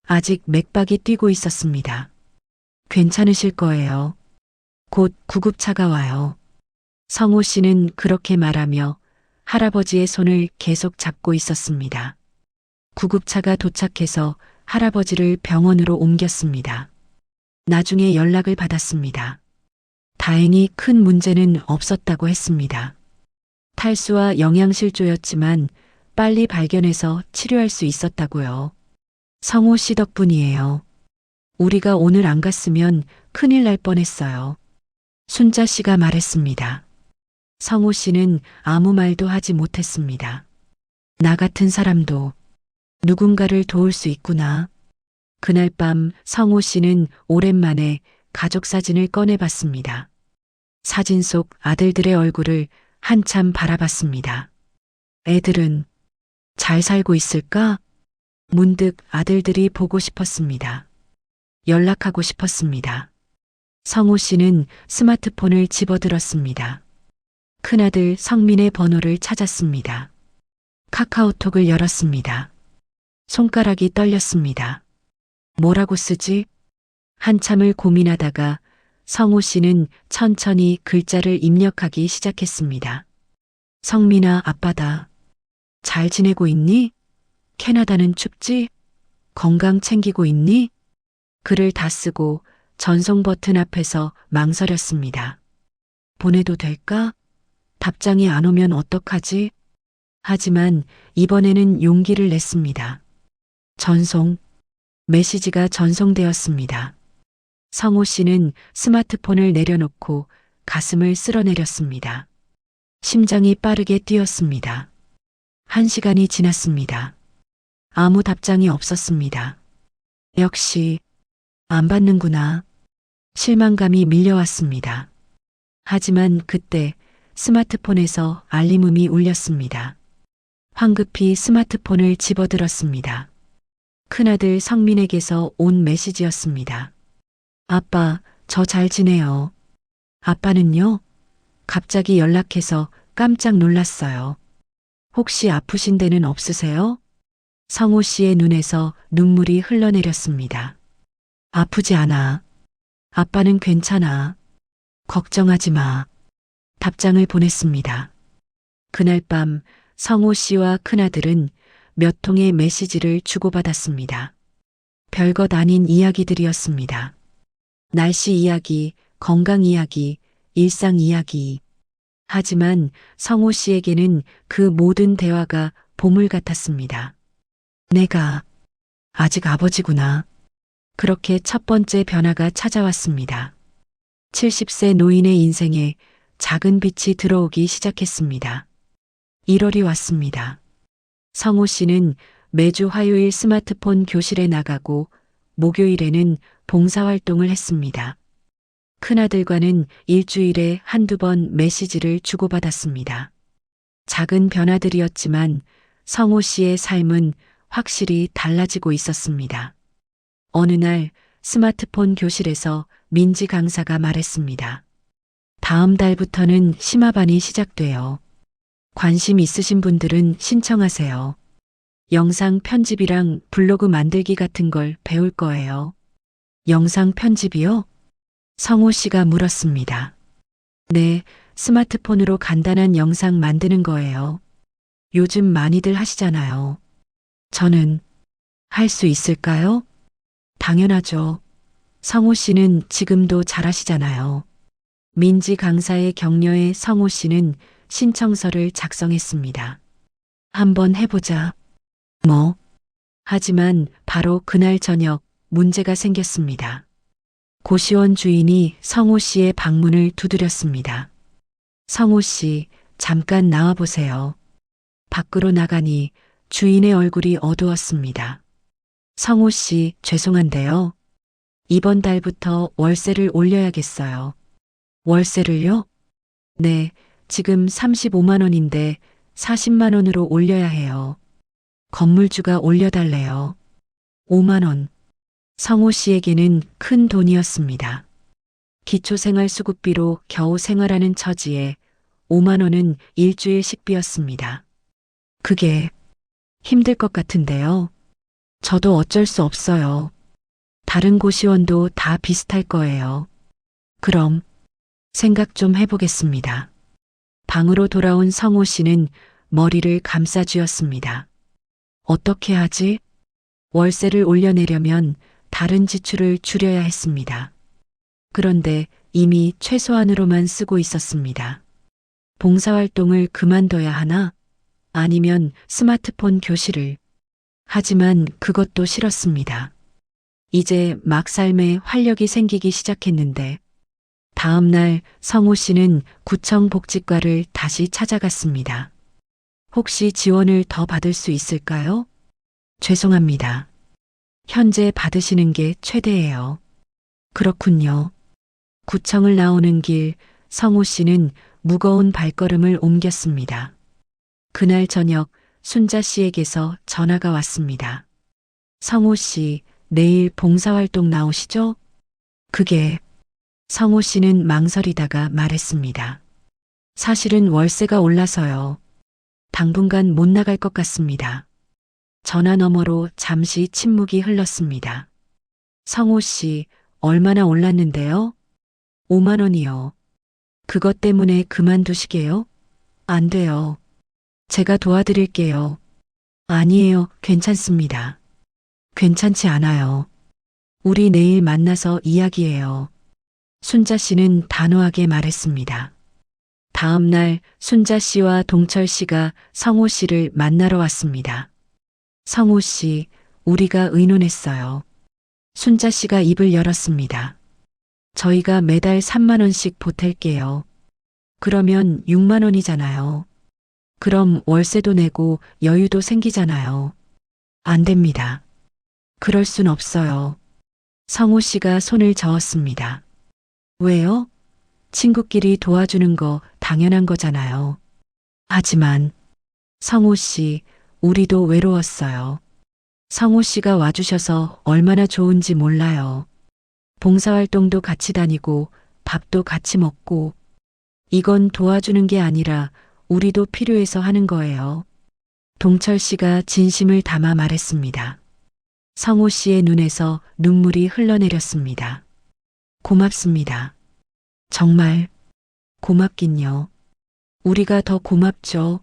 S2: 아직 맥박이 뛰고 있었습니다. 괜찮으실 거예요. 곧 구급차가 와요. 성호 씨는 그렇게 말하며 할아버지의 손을 계속 잡고 있었습니다. 구급차가 도착해서 할아버지를 병원으로 옮겼습니다. 나중에 연락을 받았습니다. 다행히 큰 문제는 없었다고 했습니다. 탈수와 영양실조였지만 빨리 발견해서 치료할 수 있었다고요. 성호 씨 덕분이에요. 우리가 오늘 안 갔으면 큰일 날 뻔했어요. 순자 씨가 말했습니다. 성호 씨는 아무 말도 하지 못했습니다. 나 같은 사람도 누군가를 도울 수 있구나. 그날 밤 성호 씨는 오랜만에 가족 사진을 꺼내봤습니다. 사진 속 아들들의 얼굴을 한참 바라봤습니다. 애들은 잘 살고 있을까? 문득 아들들이 보고 싶었습니다. 연락하고 싶었습니다. 성호 씨는 스마트폰을 집어들었습니다. 큰아들 성민의 번호를 찾았습니다. 카카오톡을 열었습니다. 손가락이 떨렸습니다. 뭐라고 쓰지? 한참을 고민하다가 성호 씨는 천천히 글자를 입력하기 시작했습니다. 성민아, 아빠다. 잘 지내고 있니? 캐나다는 춥지? 건강 챙기고 있니? 글을 다 쓰고 전송 버튼 앞에서 망설였습니다. 보내도 될까? 답장이 안 오면 어떡하지? 하지만 이번에는 용기를 냈습니다. 전송. 메시지가 전송되었습니다. 성호 씨는 스마트폰을 내려놓고 가슴을 쓸어내렸습니다. 심장이 빠르게 뛰었습니다. 1시간이 지났습니다. 아무 답장이 없었습니다. 역시 안 받는구나. 실망감이 밀려왔습니다. 하지만 그때 스마트폰에서 알림음이 울렸습니다. 황급히 스마트폰을 집어들었습니다. 큰아들 성민에게서 온 메시지였습니다. 아빠, 저 잘 지내요. 아빠는요? 갑자기 연락해서 깜짝 놀랐어요. 혹시 아프신 데는 없으세요? 성호 씨의 눈에서 눈물이 흘러내렸습니다. 아프지 않아. 아빠는 괜찮아. 걱정하지 마. 답장을 보냈습니다. 그날 밤 성호 씨와 큰아들은 몇 통의 메시지를 주고받았습니다. 별것 아닌 이야기들이었습니다. 날씨 이야기, 건강 이야기, 일상 이야기. 하지만 성호 씨에게는 그 모든 대화가 보물 같았습니다. 내가 아직 아버지구나. 그렇게 첫 번째 변화가 찾아왔습니다. 70세 노인의 인생에 작은 빛이 들어오기 시작했습니다. 1월이 왔습니다. 성호 씨는 매주 화요일 스마트폰 교실에 나가고 목요일에는 봉사활동을 했습니다. 큰아들과는 일주일에 한두 번 메시지를 주고받았습니다. 작은 변화들이었지만 성호 씨의 삶은 확실히 달라지고 있었습니다. 어느 날 스마트폰 교실에서 민지 강사가 말했습니다. 다음 달부터는 심화반이 시작돼요. 관심 있으신 분들은 신청하세요. 영상 편집이랑 블로그 만들기 같은 걸 배울 거예요. 영상 편집이요? 성호 씨가 물었습니다. 네, 스마트폰으로 간단한 영상 만드는 거예요. 요즘 많이들 하시잖아요. 저는 할 수 있을까요? 당연하죠. 성호 씨는 지금도 잘하시잖아요. 민지 강사의 격려에 성호 씨는 신청서를 작성했습니다. 한번 해보자. 뭐? 하지만 바로 그날 저녁 문제가 생겼습니다. 고시원 주인이 성호 씨의 방문을 두드렸습니다. 성호 씨, 잠깐 나와보세요. 밖으로 나가니 주인의 얼굴이 어두웠습니다. 성호 씨, 죄송한데요. 이번 달부터 월세를 올려야겠어요. 월세를요? 네, 지금 35만 원인데 40만 원으로 올려야 해요. 건물주가 올려달래요. 5만 원. 성호 씨에게는 큰 돈이었습니다. 기초생활수급비로 겨우 생활하는 처지에 5만 원은 일주일 식비였습니다. 그게 힘들 것 같은데요. 저도 어쩔 수 없어요. 다른 고시원도 다 비슷할 거예요. 그럼 생각 좀 해보겠습니다. 방으로 돌아온 성호 씨는 머리를 감싸쥐었습니다. 어떻게 하지? 월세를 올려내려면 다른 지출을 줄여야 했습니다. 그런데 이미 최소한으로만 쓰고 있었습니다. 봉사활동을 그만둬야 하나? 아니면 스마트폰 교실을. 하지만 그것도 싫었습니다. 이제 막 삶에 활력이 생기기 시작했는데 다음 날 성호 씨는 구청 복지과를 다시 찾아갔습니다. 혹시 지원을 더 받을 수 있을까요? 죄송합니다. 현재 받으시는 게 최대예요. 그렇군요. 구청을 나오는 길 성호 씨는 무거운 발걸음을 옮겼습니다. 그날 저녁 순자 씨에게서 전화가 왔습니다. 성호 씨, 내일 봉사활동 나오시죠? 그게 성호 씨는 망설이다가 말했습니다. 사실은 월세가 올라서요. 당분간 못 나갈 것 같습니다. 전화 너머로 잠시 침묵이 흘렀습니다. 성호 씨, 얼마나 올랐는데요? 5만 원이요. 그것 때문에 그만두시게요? 안 돼요. 제가 도와드릴게요. 아니에요, 괜찮습니다. 괜찮지 않아요. 우리 내일 만나서 이야기해요. 순자 씨는 단호하게 말했습니다. 다음 날 순자 씨와 동철 씨가 성호 씨를 만나러 왔습니다. 성호 씨, 우리가 의논했어요. 순자 씨가 입을 열었습니다. 저희가 매달 3만 원씩 보탤게요. 그러면 6만 원이잖아요. 그럼 월세도 내고 여유도 생기잖아요. 안 됩니다. 그럴 순 없어요. 성호 씨가 손을 저었습니다. 왜요? 친구끼리 도와주는 거 당연한 거잖아요. 하지만 성호 씨, 우리도 외로웠어요. 성호 씨가 와주셔서 얼마나 좋은지 몰라요. 봉사활동도 같이 다니고 밥도 같이 먹고 이건 도와주는 게 아니라 우리도 필요해서 하는 거예요. 동철 씨가 진심을 담아 말했습니다. 성호 씨의 눈에서 눈물이 흘러내렸습니다. 고맙습니다. 정말 고맙긴요. 우리가 더 고맙죠.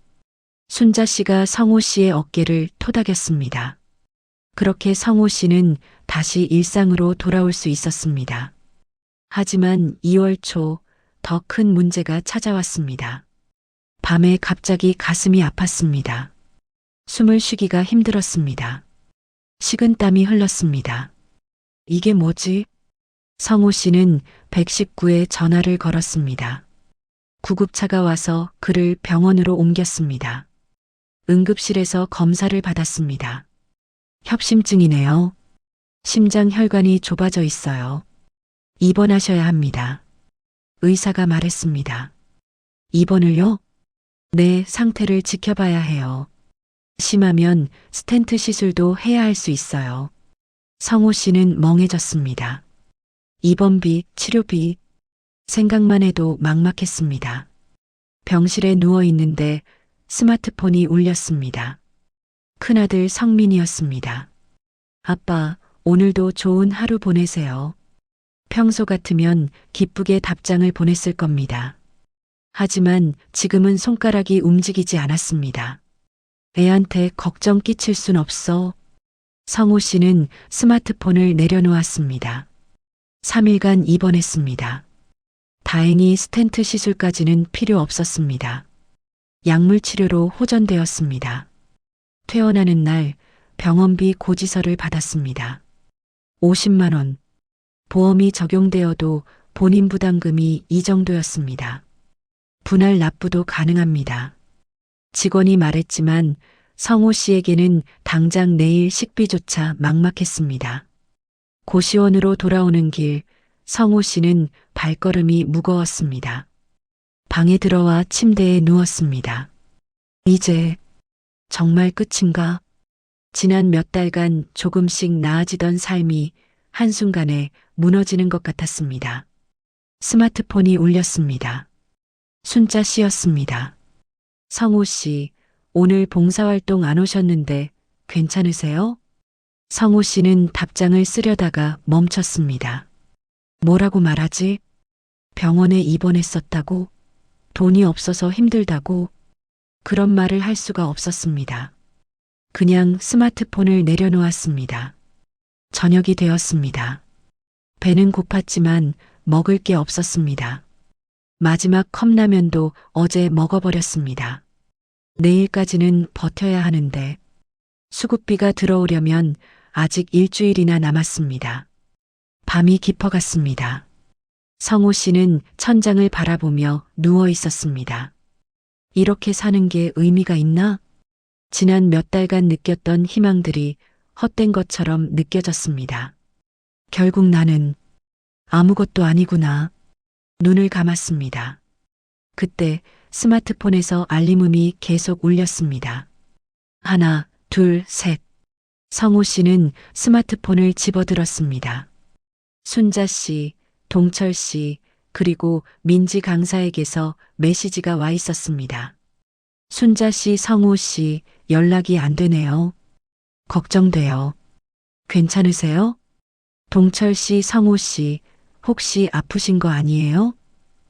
S2: 순자 씨가 성호 씨의 어깨를 토닥였습니다. 그렇게 성호 씨는 다시 일상으로 돌아올 수 있었습니다. 하지만 2월 초 더 큰 문제가 찾아왔습니다. 밤에 갑자기 가슴이 아팠습니다. 숨을 쉬기가 힘들었습니다. 식은땀이 흘렀습니다. 이게 뭐지? 성호 씨는 119에 전화를 걸었습니다. 구급차가 와서 그를 병원으로 옮겼습니다. 응급실에서 검사를 받았습니다. 협심증이네요. 심장 혈관이 좁아져 있어요. 입원하셔야 합니다. 의사가 말했습니다. 입원을요? 네, 상태를 지켜봐야 해요. 심하면 스텐트 시술도 해야 할 수 있어요. 성호 씨는 멍해졌습니다. 입원비, 치료비, 생각만 해도 막막했습니다. 병실에 누워 있는데 스마트폰이 울렸습니다. 큰아들 성민이었습니다. 아빠, 오늘도 좋은 하루 보내세요. 평소 같으면 기쁘게 답장을 보냈을 겁니다. 하지만 지금은 손가락이 움직이지 않았습니다. 애한테 걱정 끼칠 순 없어. 성호 씨는 스마트폰을 내려놓았습니다. 3일간 입원했습니다. 다행히 스텐트 시술까지는 필요 없었습니다. 약물 치료로 호전되었습니다. 퇴원하는 날 병원비 고지서를 받았습니다. 50만 원. 보험이 적용되어도 본인 부담금이 이 정도였습니다. 분할 납부도 가능합니다. 직원이 말했지만 성호 씨에게는 당장 내일 식비조차 막막했습니다. 고시원으로 돌아오는 길 성호 씨는 발걸음이 무거웠습니다. 방에 들어와 침대에 누웠습니다. 이제 정말 끝인가? 지난 몇 달간 조금씩 나아지던 삶이 한순간에 무너지는 것 같았습니다. 스마트폰이 울렸습니다. 순자 씨였습니다. 성호 씨, 오늘 봉사활동 안 오셨는데 괜찮으세요? 성호 씨는 답장을 쓰려다가 멈췄습니다. 뭐라고 말하지? 병원에 입원했었다고? 돈이 없어서 힘들다고? 그런 말을 할 수가 없었습니다. 그냥 스마트폰을 내려놓았습니다. 저녁이 되었습니다. 배는 고팠지만 먹을 게 없었습니다. 마지막 컵라면도 어제 먹어버렸습니다. 내일까지는 버텨야 하는데 수급비가 들어오려면 아직 일주일이나 남았습니다. 밤이 깊어갔습니다. 성호 씨는 천장을 바라보며 누워 있었습니다. 이렇게 사는 게 의미가 있나? 지난 몇 달간 느꼈던 희망들이 헛된 것처럼 느껴졌습니다. 결국 나는 아무것도 아니구나. 눈을 감았습니다. 그때 스마트폰에서 알림음이 계속 울렸습니다. 하나, 둘, 셋. 성호 씨는 스마트폰을 집어들었습니다. 순자 씨, 동철 씨, 그리고 민지 강사에게서 메시지가 와 있었습니다. 순자 씨, 성호 씨, 연락이 안 되네요. 걱정돼요. 괜찮으세요? 동철 씨, 성호 씨, 혹시 아프신 거 아니에요?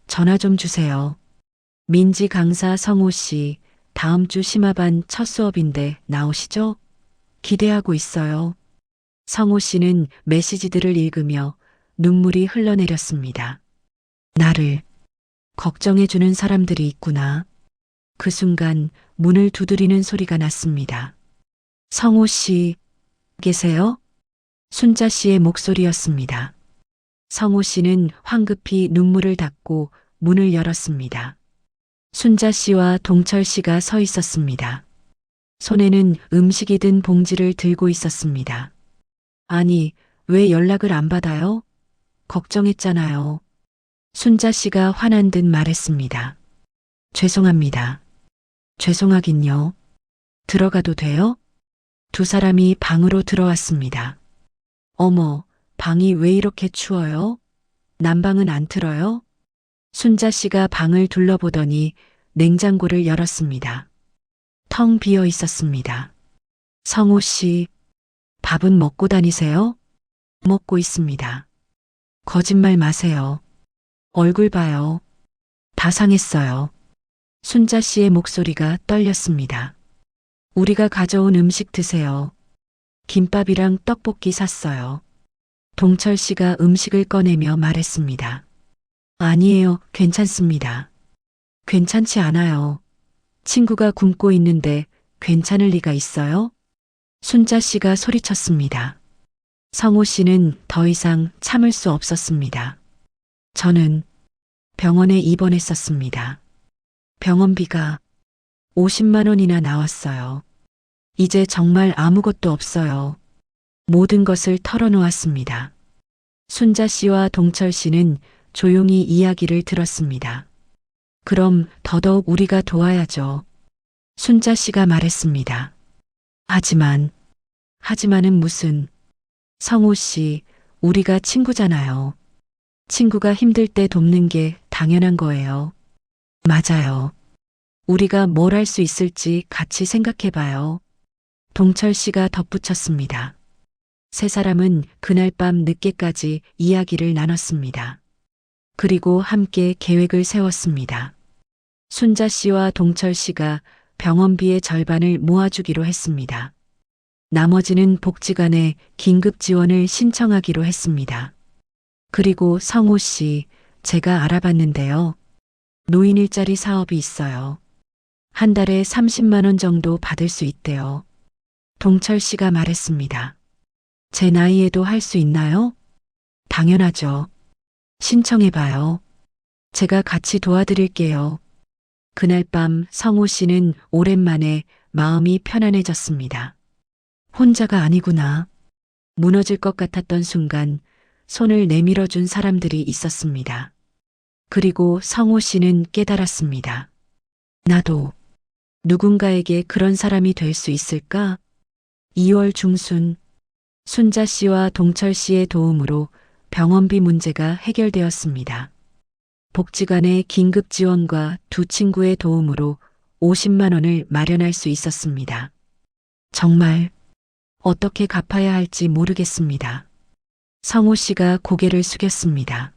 S2: 전화 좀 주세요. 민지 강사, 성호 씨, 다음 주 심화반 첫 수업인데 나오시죠? 기대하고 있어요. 성호 씨는 메시지들을 읽으며 눈물이 흘러내렸습니다. 나를 걱정해주는 사람들이 있구나. 그 순간 문을 두드리는 소리가 났습니다. 성호 씨, 계세요? 순자 씨의 목소리였습니다. 성호 씨는 황급히 눈물을 닦고 문을 열었습니다. 순자 씨와 동철 씨가 서 있었습니다. 손에는 음식이 든 봉지를 들고 있었습니다. 아니, 왜 연락을 안 받아요? 걱정했잖아요. 순자 씨가 화난 듯 말했습니다. 죄송합니다. 죄송하긴요. 들어가도 돼요? 두 사람이 방으로 들어왔습니다. 어머, 방이 왜 이렇게 추워요? 난방은 안 틀어요? 순자 씨가 방을 둘러보더니 냉장고를 열었습니다. 텅 비어 있었습니다. 성호 씨, 밥은 먹고 다니세요? 먹고 있습니다. 거짓말 마세요. 얼굴 봐요. 다 상했어요. 순자 씨의 목소리가 떨렸습니다. 우리가 가져온 음식 드세요. 김밥이랑 떡볶이 샀어요. 동철 씨가 음식을 꺼내며 말했습니다. 아니에요, 괜찮습니다. 괜찮지 않아요. 친구가 굶고 있는데 괜찮을 리가 있어요? 순자 씨가 소리쳤습니다. 성호 씨는 더 이상 참을 수 없었습니다. 저는 병원에 입원했었습니다. 병원비가 50만 원이나 나왔어요. 이제 정말 아무것도 없어요. 모든 것을 털어놓았습니다. 순자 씨와 동철 씨는 조용히 이야기를 들었습니다. 그럼 더더욱 우리가 도와야죠. 순자 씨가 말했습니다. 하지만은 무슨. 성호 씨, 우리가 친구잖아요. 친구가 힘들 때 돕는 게 당연한 거예요. 맞아요. 우리가 뭘 할 수 있을지 같이 생각해봐요. 동철 씨가 덧붙였습니다. 세 사람은 그날 밤 늦게까지 이야기를 나눴습니다. 그리고 함께 계획을 세웠습니다. 순자 씨와 동철 씨가 병원비의 절반을 모아주기로 했습니다. 나머지는 복지관에 긴급 지원을 신청하기로 했습니다. 그리고 성호 씨, 제가 알아봤는데요. 노인 일자리 사업이 있어요. 한 달에 30만 원 정도 받을 수 있대요. 동철 씨가 말했습니다. 제 나이에도 할 수 있나요? 당연하죠. 신청해봐요. 제가 같이 도와드릴게요. 그날 밤 성호 씨는 오랜만에 마음이 편안해졌습니다. 혼자가 아니구나. 무너질 것 같았던 순간 손을 내밀어준 사람들이 있었습니다. 그리고 성호 씨는 깨달았습니다. 나도 누군가에게 그런 사람이 될 수 있을까? 2월 중순 순자 씨와 동철 씨의 도움으로 병원비 문제가 해결되었습니다. 복지관의 긴급 지원과 두 친구의 도움으로 50만 원을 마련할 수 있었습니다. 정말 어떻게 갚아야 할지 모르겠습니다. 성호 씨가 고개를 숙였습니다.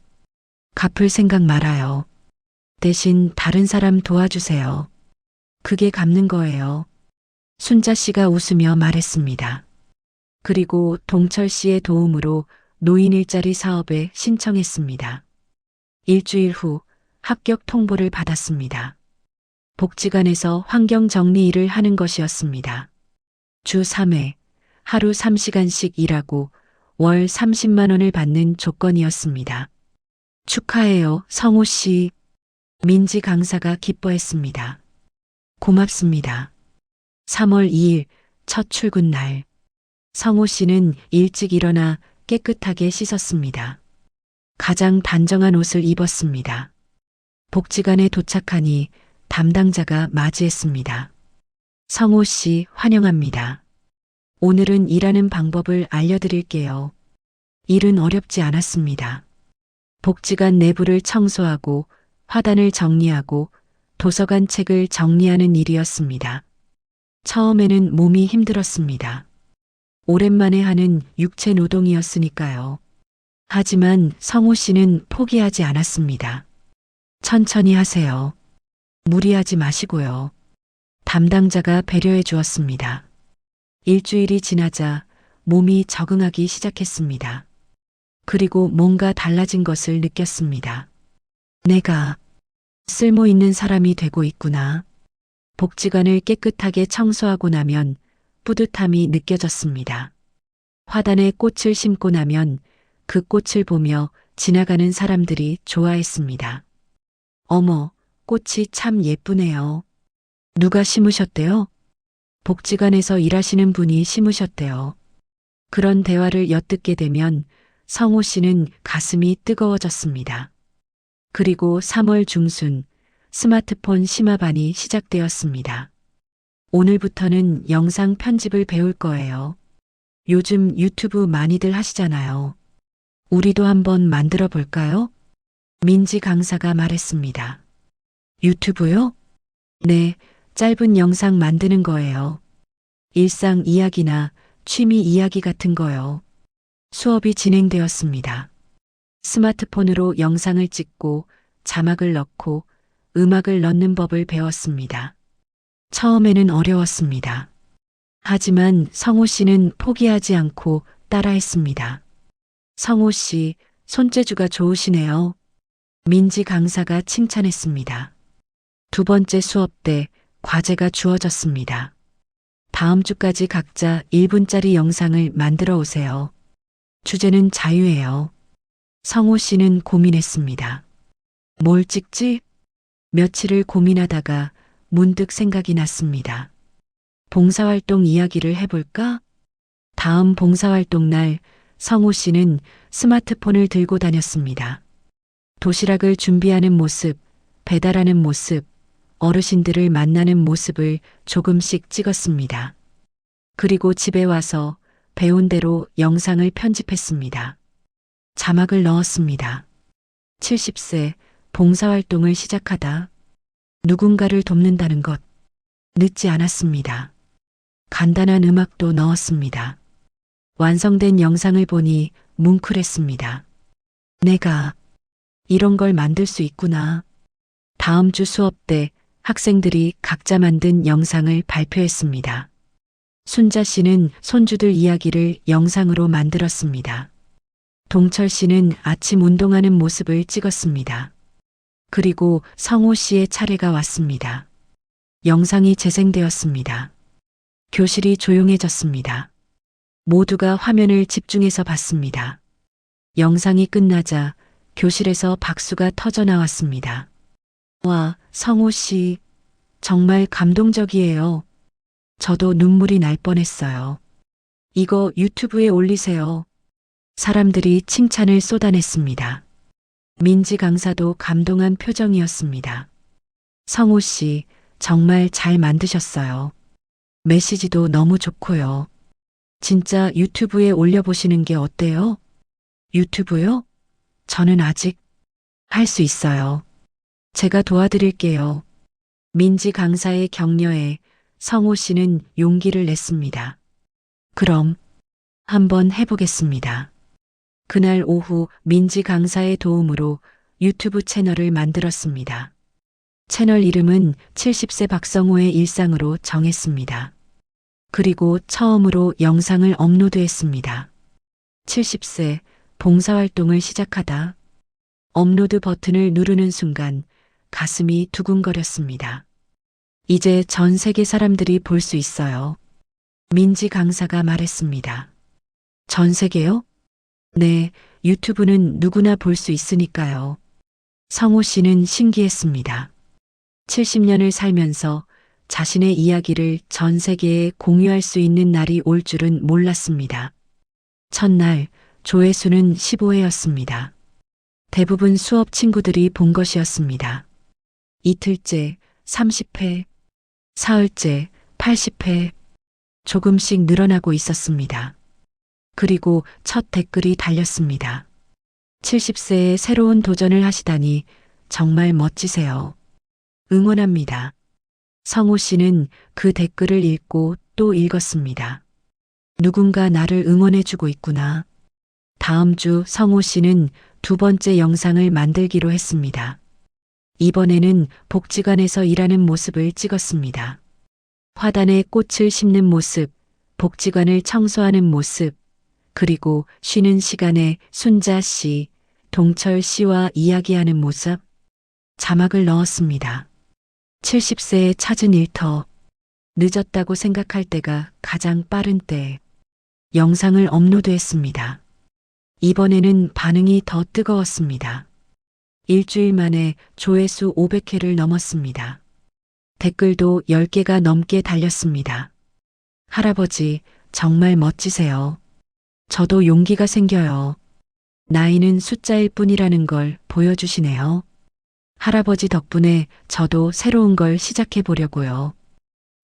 S2: 갚을 생각 말아요. 대신 다른 사람 도와주세요. 그게 갚는 거예요. 순자 씨가 웃으며 말했습니다. 그리고 동철 씨의 도움으로 노인 일자리 사업에 신청했습니다. 일주일 후 합격 통보를 받았습니다. 복지관에서 환경 정리 일을 하는 것이었습니다. 주 3회, 하루 3시간씩 일하고 월 30만 원을 받는 조건이었습니다. 축하해요, 성호 씨. 민지 강사가 기뻐했습니다. 고맙습니다. 3월 2일 첫 출근 날. 성호 씨는 일찍 일어나 깨끗하게 씻었습니다. 가장 단정한 옷을 입었습니다. 복지관에 도착하니 담당자가 맞이했습니다. 성호 씨 환영합니다. 오늘은 일하는 방법을 알려드릴게요. 일은 어렵지 않았습니다. 복지관 내부를 청소하고 화단을 정리하고 도서관 책을 정리하는 일이었습니다. 처음에는 몸이 힘들었습니다. 오랜만에 하는 육체 노동이었으니까요. 하지만 성호 씨는 포기하지 않았습니다. 천천히 하세요. 무리하지 마시고요. 담당자가 배려해 주었습니다. 일주일이 지나자 몸이 적응하기 시작했습니다. 그리고 뭔가 달라진 것을 느꼈습니다. 내가 쓸모 있는 사람이 되고 있구나. 복지관을 깨끗하게 청소하고 나면 뿌듯함이 느껴졌습니다. 화단에 꽃을 심고 나면 그 꽃을 보며 지나가는 사람들이 좋아했습니다. 어머, 꽃이 참 예쁘네요. 누가 심으셨대요? 복지관에서 일하시는 분이 심으셨대요. 그런 대화를 엿듣게 되면 성호 씨는 가슴이 뜨거워졌습니다. 그리고 3월 중순 스마트폰 심화반이 시작되었습니다. 오늘부터는 영상 편집을 배울 거예요. 요즘 유튜브 많이들 하시잖아요. 우리도 한번 만들어 볼까요? 민지 강사가 말했습니다. 유튜브요? 네, 짧은 영상 만드는 거예요. 일상 이야기나 취미 이야기 같은 거요. 수업이 진행되었습니다. 스마트폰으로 영상을 찍고 자막을 넣고 음악을 넣는 법을 배웠습니다. 처음에는 어려웠습니다. 하지만 성호 씨는 포기하지 않고 따라했습니다. 성호 씨, 손재주가 좋으시네요. 민지 강사가 칭찬했습니다. 두 번째 수업 때 과제가 주어졌습니다. 다음 주까지 각자 1분짜리 영상을 만들어 오세요. 주제는 자유예요. 성호 씨는 고민했습니다. 뭘 찍지? 며칠을 고민하다가 문득 생각이 났습니다. 봉사활동 이야기를 해볼까? 다음 봉사활동 날 성호 씨는 스마트폰을 들고 다녔습니다. 도시락을 준비하는 모습, 배달하는 모습, 어르신들을 만나는 모습을 조금씩 찍었습니다. 그리고 집에 와서 배운 대로 영상을 편집했습니다. 자막을 넣었습니다. 70세 봉사활동을 시작하다. 누군가를 돕는다는 것. 늦지 않았습니다. 간단한 음악도 넣었습니다. 완성된 영상을 보니 뭉클했습니다. 내가 이런 걸 만들 수 있구나. 다음 주 수업 때 학생들이 각자 만든 영상을 발표했습니다. 순자 씨는 손주들 이야기를 영상으로 만들었습니다. 동철 씨는 아침 운동하는 모습을 찍었습니다. 그리고 성호 씨의 차례가 왔습니다. 영상이 재생되었습니다. 교실이 조용해졌습니다. 모두가 화면을 집중해서 봤습니다. 영상이 끝나자 교실에서 박수가 터져 나왔습니다. 와, 성호 씨, 정말 감동적이에요. 저도 눈물이 날 뻔했어요. 이거 유튜브에 올리세요. 사람들이 칭찬을 쏟아냈습니다. 민지 강사도 감동한 표정이었습니다. 성호 씨, 정말 잘 만드셨어요. 메시지도 너무 좋고요. 진짜 유튜브에 올려보시는 게 어때요? 유튜브요? 저는 아직 할 수 있어요. 제가 도와드릴게요. 민지 강사의 격려에 성호 씨는 용기를 냈습니다. 그럼 한번 해보겠습니다. 그날 오후 민지 강사의 도움으로 유튜브 채널을 만들었습니다. 채널 이름은 70세 박성호의 일상으로 정했습니다. 그리고 처음으로 영상을 업로드했습니다. 70세 봉사활동을 시작하다. 업로드 버튼을 누르는 순간 가슴이 두근거렸습니다. 이제 전 세계 사람들이 볼 수 있어요. 민지 강사가 말했습니다. 전 세계요? 네, 유튜브는 누구나 볼 수 있으니까요. 성호 씨는 신기했습니다. 70년을 살면서 자신의 이야기를 전 세계에 공유할 수 있는 날이 올 줄은 몰랐습니다. 첫날 조회수는 15회였습니다. 대부분 수업 친구들이 본 것이었습니다. 이틀째 30회, 사흘째 80회, 조금씩 늘어나고 있었습니다. 그리고 첫 댓글이 달렸습니다. 70세에 새로운 도전을 하시다니 정말 멋지세요. 응원합니다. 성호 씨는 그 댓글을 읽고 또 읽었습니다. 누군가 나를 응원해주고 있구나. 다음 주 성호 씨는 두 번째 영상을 만들기로 했습니다. 이번에는 복지관에서 일하는 모습을 찍었습니다. 화단에 꽃을 심는 모습, 복지관을 청소하는 모습, 그리고 쉬는 시간에 순자 씨, 동철 씨와 이야기하는 모습, 자막을 넣었습니다. 70세에 찾은 일터, 늦었다고 생각할 때가 가장 빠른 때, 영상을 업로드했습니다. 이번에는 반응이 더 뜨거웠습니다. 일주일 만에 조회수 500회를 넘었습니다. 댓글도 10개가 넘게 달렸습니다. 할아버지, 정말 멋지세요. 저도 용기가 생겨요. 나이는 숫자일 뿐이라는 걸 보여주시네요. 할아버지 덕분에 저도 새로운 걸 시작해 보려고요.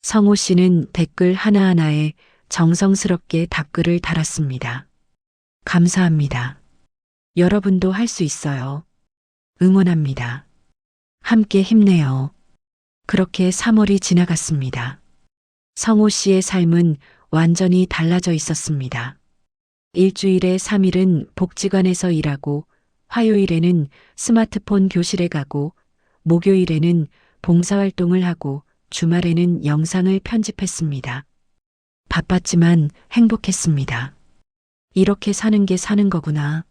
S2: 성호 씨는 댓글 하나하나에 정성스럽게 답글을 달았습니다. 감사합니다. 여러분도 할 수 있어요. 응원합니다. 함께 힘내요. 그렇게 3월이 지나갔습니다. 성호 씨의 삶은 완전히 달라져 있었습니다. 일주일에 3일은 복지관에서 일하고, 화요일에는 스마트폰 교실에 가고, 목요일에는 봉사활동을 하고, 주말에는 영상을 편집했습니다. 바빴지만 행복했습니다. 이렇게 사는 게 사는 거구나.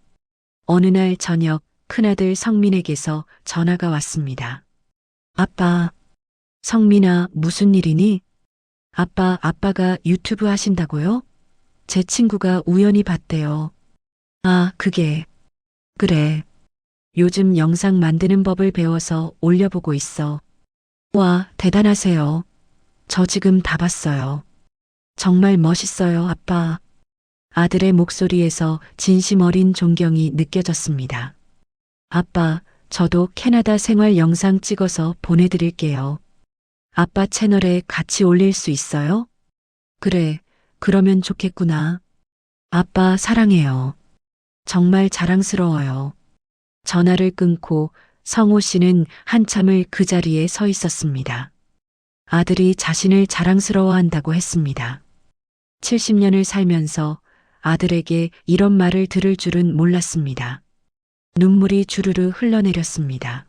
S2: 어느 날 저녁 큰아들 성민에게서 전화가 왔습니다. 아빠, 성민아, 무슨 일이니? 아빠가 유튜브 하신다고요? 제 친구가 우연히 봤대요. 아, 그래. 요즘 영상 만드는 법을 배워서 올려보고 있어. 와, 대단하세요. 저 지금 다 봤어요. 정말 멋있어요, 아빠. 아들의 목소리에서 진심 어린 존경이 느껴졌습니다. 아빠, 저도 캐나다 생활 영상 찍어서 보내드릴게요. 아빠 채널에 같이 올릴 수 있어요? 그래, 그러면 좋겠구나. 아빠 사랑해요. 정말 자랑스러워요. 전화를 끊고 성호 씨는 한참을 그 자리에 서 있었습니다. 아들이 자신을 자랑스러워한다고 했습니다. 70년을 살면서 아들에게 이런 말을 들을 줄은 몰랐습니다. 눈물이 주르르 흘러내렸습니다.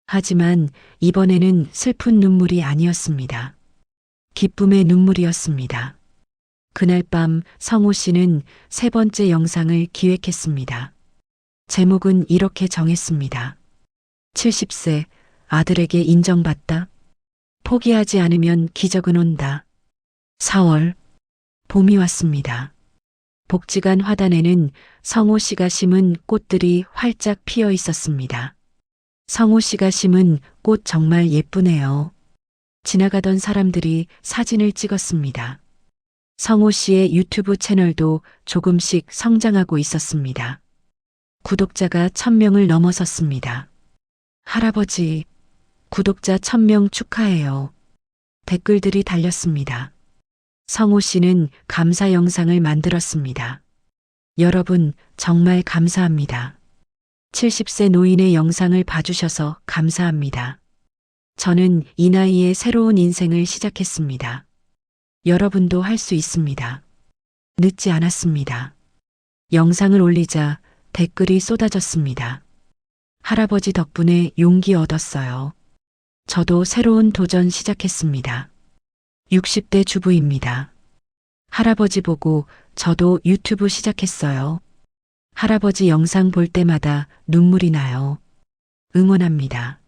S2: 하지만 이번에는 슬픈 눈물이 아니었습니다. 기쁨의 눈물이었습니다. 그날 밤 성호 씨는 세 번째 영상을 기획했습니다. 제목은 이렇게 정했습니다. 70세 아들에게 인정받다. 포기하지 않으면 기적은 온다. 4월 봄이 왔습니다. 복지관 화단에는 성호 씨가 심은 꽃들이 활짝 피어 있었습니다. 성호 씨가 심은 꽃 정말 예쁘네요. 지나가던 사람들이 사진을 찍었습니다. 성호 씨의 유튜브 채널도 조금씩 성장하고 있었습니다. 구독자가 1000명을 넘어섰습니다. 할아버지, 구독자 1000명 축하해요. 댓글들이 달렸습니다. 성호 씨는 감사 영상을 만들었습니다. 여러분, 정말 감사합니다. 70세 노인의 영상을 봐주셔서 감사합니다. 저는 이 나이에 새로운 인생을 시작했습니다. 여러분도 할 수 있습니다. 늦지 않았습니다. 영상을 올리자 댓글이 쏟아졌습니다. 할아버지 덕분에 용기 얻었어요. 저도 새로운 도전 시작했습니다. 60대 주부입니다. 할아버지 보고 저도 유튜브 시작했어요. 할아버지 영상 볼 때마다 눈물이 나요. 응원합니다.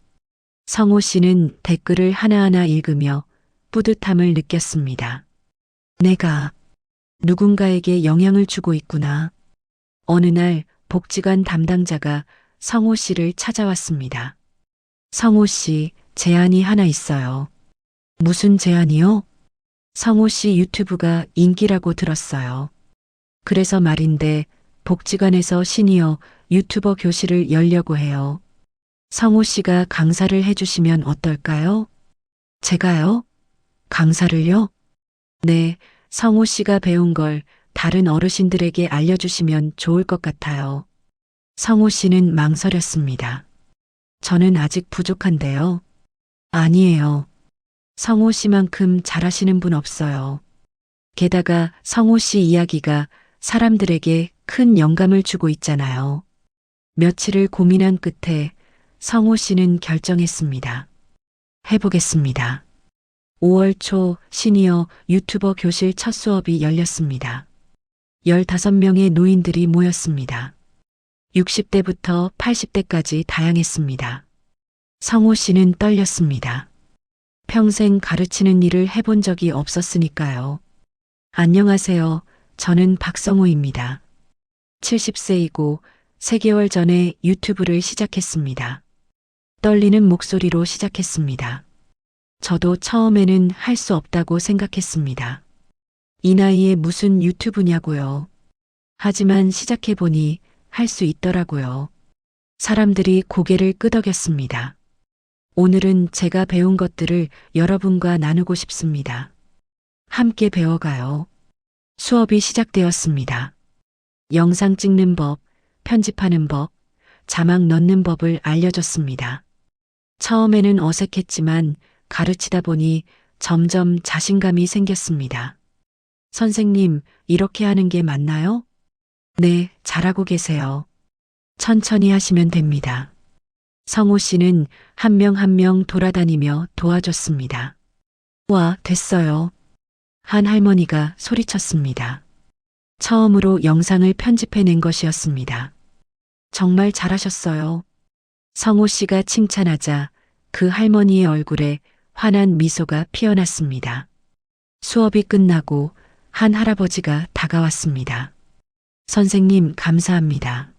S2: 성호 씨는 댓글을 하나하나 읽으며 뿌듯함을 느꼈습니다. 내가 누군가에게 영향을 주고 있구나. 어느 날 복지관 담당자가 성호 씨를 찾아왔습니다. 성호 씨, 제안이 하나 있어요. 무슨 제안이요? 성호 씨 유튜브가 인기라고 들었어요. 그래서 말인데 복지관에서 시니어 유튜버 교실을 열려고 해요. 성호 씨가 강사를 해주시면 어떨까요? 제가요? 강사를요? 네, 성호 씨가 배운 걸 다른 어르신들에게 알려주시면 좋을 것 같아요. 성호 씨는 망설였습니다. 저는 아직 부족한데요. 아니에요. 성호 씨만큼 잘하시는 분 없어요. 게다가 성호 씨 이야기가 사람들에게 큰 영감을 주고 있잖아요. 며칠을 고민한 끝에 성호 씨는 결정했습니다. 해보겠습니다. 5월 초 시니어 유튜버 교실 첫 수업이 열렸습니다. 15명의 노인들이 모였습니다. 60대부터 80대까지 다양했습니다. 성호 씨는 떨렸습니다. 평생 가르치는 일을 해본 적이 없었으니까요. 안녕하세요. 저는 박성호입니다. 70세이고 3개월 전에 유튜브를 시작했습니다. 떨리는 목소리로 시작했습니다. 저도 처음에는 할 수 없다고 생각했습니다. 이 나이에 무슨 유튜브냐고요. 하지만 시작해보니 할 수 있더라고요. 사람들이 고개를 끄덕였습니다. 오늘은 제가 배운 것들을 여러분과 나누고 싶습니다. 함께 배워가요. 수업이 시작되었습니다. 영상 찍는 법, 편집하는 법, 자막 넣는 법을 알려줬습니다. 처음에는 어색했지만 가르치다 보니 점점 자신감이 생겼습니다. 선생님, 이렇게 하는 게 맞나요? 네, 잘하고 계세요. 천천히 하시면 됩니다. 성호 씨는 한 명 한 명 돌아다니며 도와줬습니다. 와, 됐어요. 한 할머니가 소리쳤습니다. 처음으로 영상을 편집해낸 것이었습니다. 정말 잘하셨어요. 성호 씨가 칭찬하자 그 할머니의 얼굴에 환한 미소가 피어났습니다. 수업이 끝나고 한 할아버지가 다가왔습니다. 선생님, 감사합니다.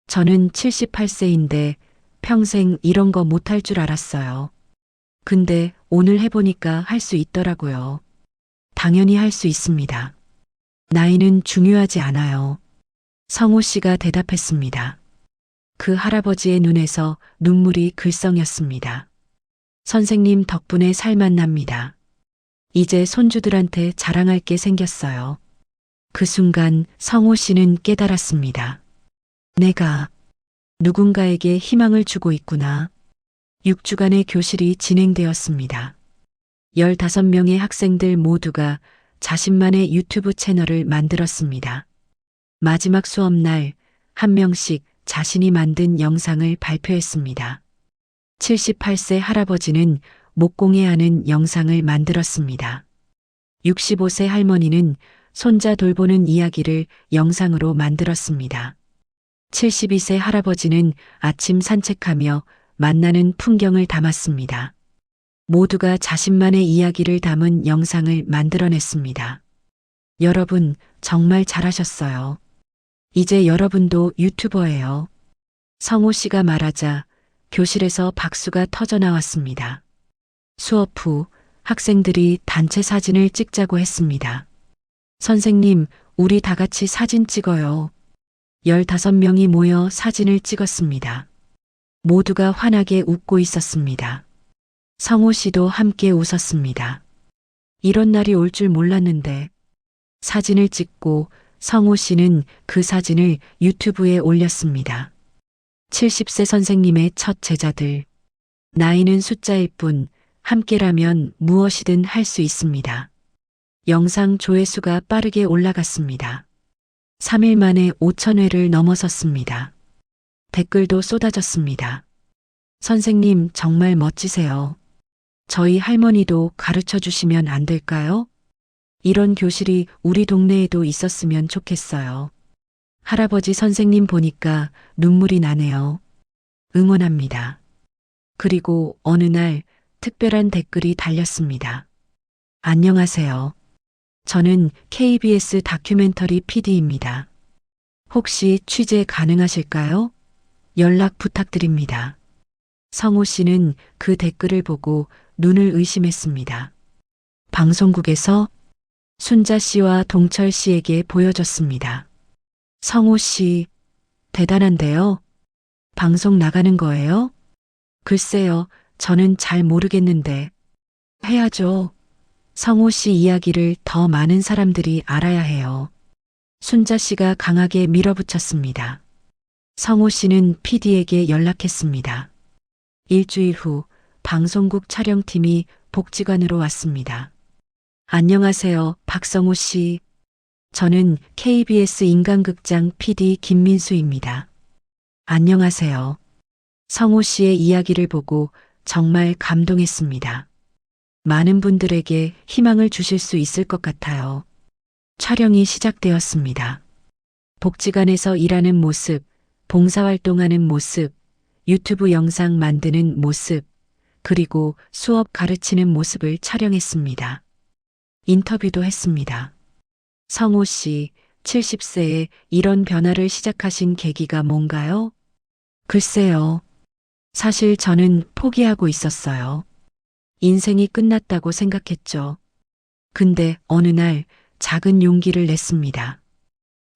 S2: 저는 78세인데 평생 이런 거 못할 줄 알았어요. 근데 오늘 해보니까 할 수 있더라고요. 당연히 할 수 있습니다. 나이는 중요하지 않아요. 성호 씨가 대답했습니다. 그 할아버지의 눈에서 눈물이 글썽였습니다. 선생님 덕분에 살맛 납니다. 이제 손주들한테 자랑할 게 생겼어요. 그 순간 성호 씨는 깨달았습니다. 내가 누군가에게 희망을 주고 있구나. 6주간의 교실이 진행되었습니다. 15명의 학생들 모두가 자신만의 유튜브 채널을 만들었습니다. 마지막 수업 날 한 명씩 자신이 만든 영상을 발표했습니다. 78세 할아버지는 목공예하는 영상을 만들었습니다. 65세 할머니는 손자 돌보는 이야기를 영상으로 만들었습니다. 72세 할아버지는 아침 산책하며 만나는 풍경을 담았습니다. 모두가 자신만의 이야기를 담은 영상을 만들어냈습니다. 여러분, 정말 잘하셨어요. 이제 여러분도 유튜버예요. 성호 씨가 말하자 교실에서 박수가 터져 나왔습니다. 수업 후 학생들이 단체 사진을 찍자고 했습니다. 선생님, 우리 다 같이 사진 찍어요. 15명이 모여 사진을 찍었습니다. 모두가 환하게 웃고 있었습니다. 성호 씨도 함께 웃었습니다. 이런 날이 올 줄 몰랐는데 사진을 찍고 성호 씨는 그 사진을 유튜브에 올렸습니다. 70세 선생님의 첫 제자들. 나이는 숫자일 뿐 함께라면 무엇이든 할 수 있습니다. 영상 조회수가 빠르게 올라갔습니다. 3일 만에 5,000회를 넘어섰습니다. 댓글도 쏟아졌습니다. 선생님 정말 멋지세요. 저희 할머니도 가르쳐 주시면 안 될까요? 이런 교실이 우리 동네에도 있었으면 좋겠어요. 할아버지 선생님 보니까 눈물이 나네요. 응원합니다. 그리고 어느 날 특별한 댓글이 달렸습니다. 안녕하세요. 저는 KBS 다큐멘터리 PD입니다. 혹시 취재 가능하실까요? 연락 부탁드립니다. 성호 씨는 그 댓글을 보고 눈을 의심했습니다. 방송국에서 순자 씨와 동철 씨에게 보여줬습니다. 성호 씨, 대단한데요? 방송 나가는 거예요? 글쎄요, 저는 잘 모르겠는데. 해야죠. 성호 씨 이야기를 더 많은 사람들이 알아야 해요. 순자 씨가 강하게 밀어붙였습니다. 성호 씨는 PD에게 연락했습니다. 일주일 후 방송국 촬영팀이 복지관으로 왔습니다. 안녕하세요, 박성호 씨. 저는 KBS 인간극장 PD 김민수입니다. 안녕하세요. 성호 씨의 이야기를 보고 정말 감동했습니다. 많은 분들에게 희망을 주실 수 있을 것 같아요. 촬영이 시작되었습니다. 복지관에서 일하는 모습, 봉사활동하는 모습, 유튜브 영상 만드는 모습, 그리고 수업 가르치는 모습을 촬영했습니다. 인터뷰도 했습니다. 성호 씨, 70세에 이런 변화를 시작하신 계기가 뭔가요? 글쎄요. 사실 저는 포기하고 있었어요. 인생이 끝났다고 생각했죠. 근데 어느 날 작은 용기를 냈습니다.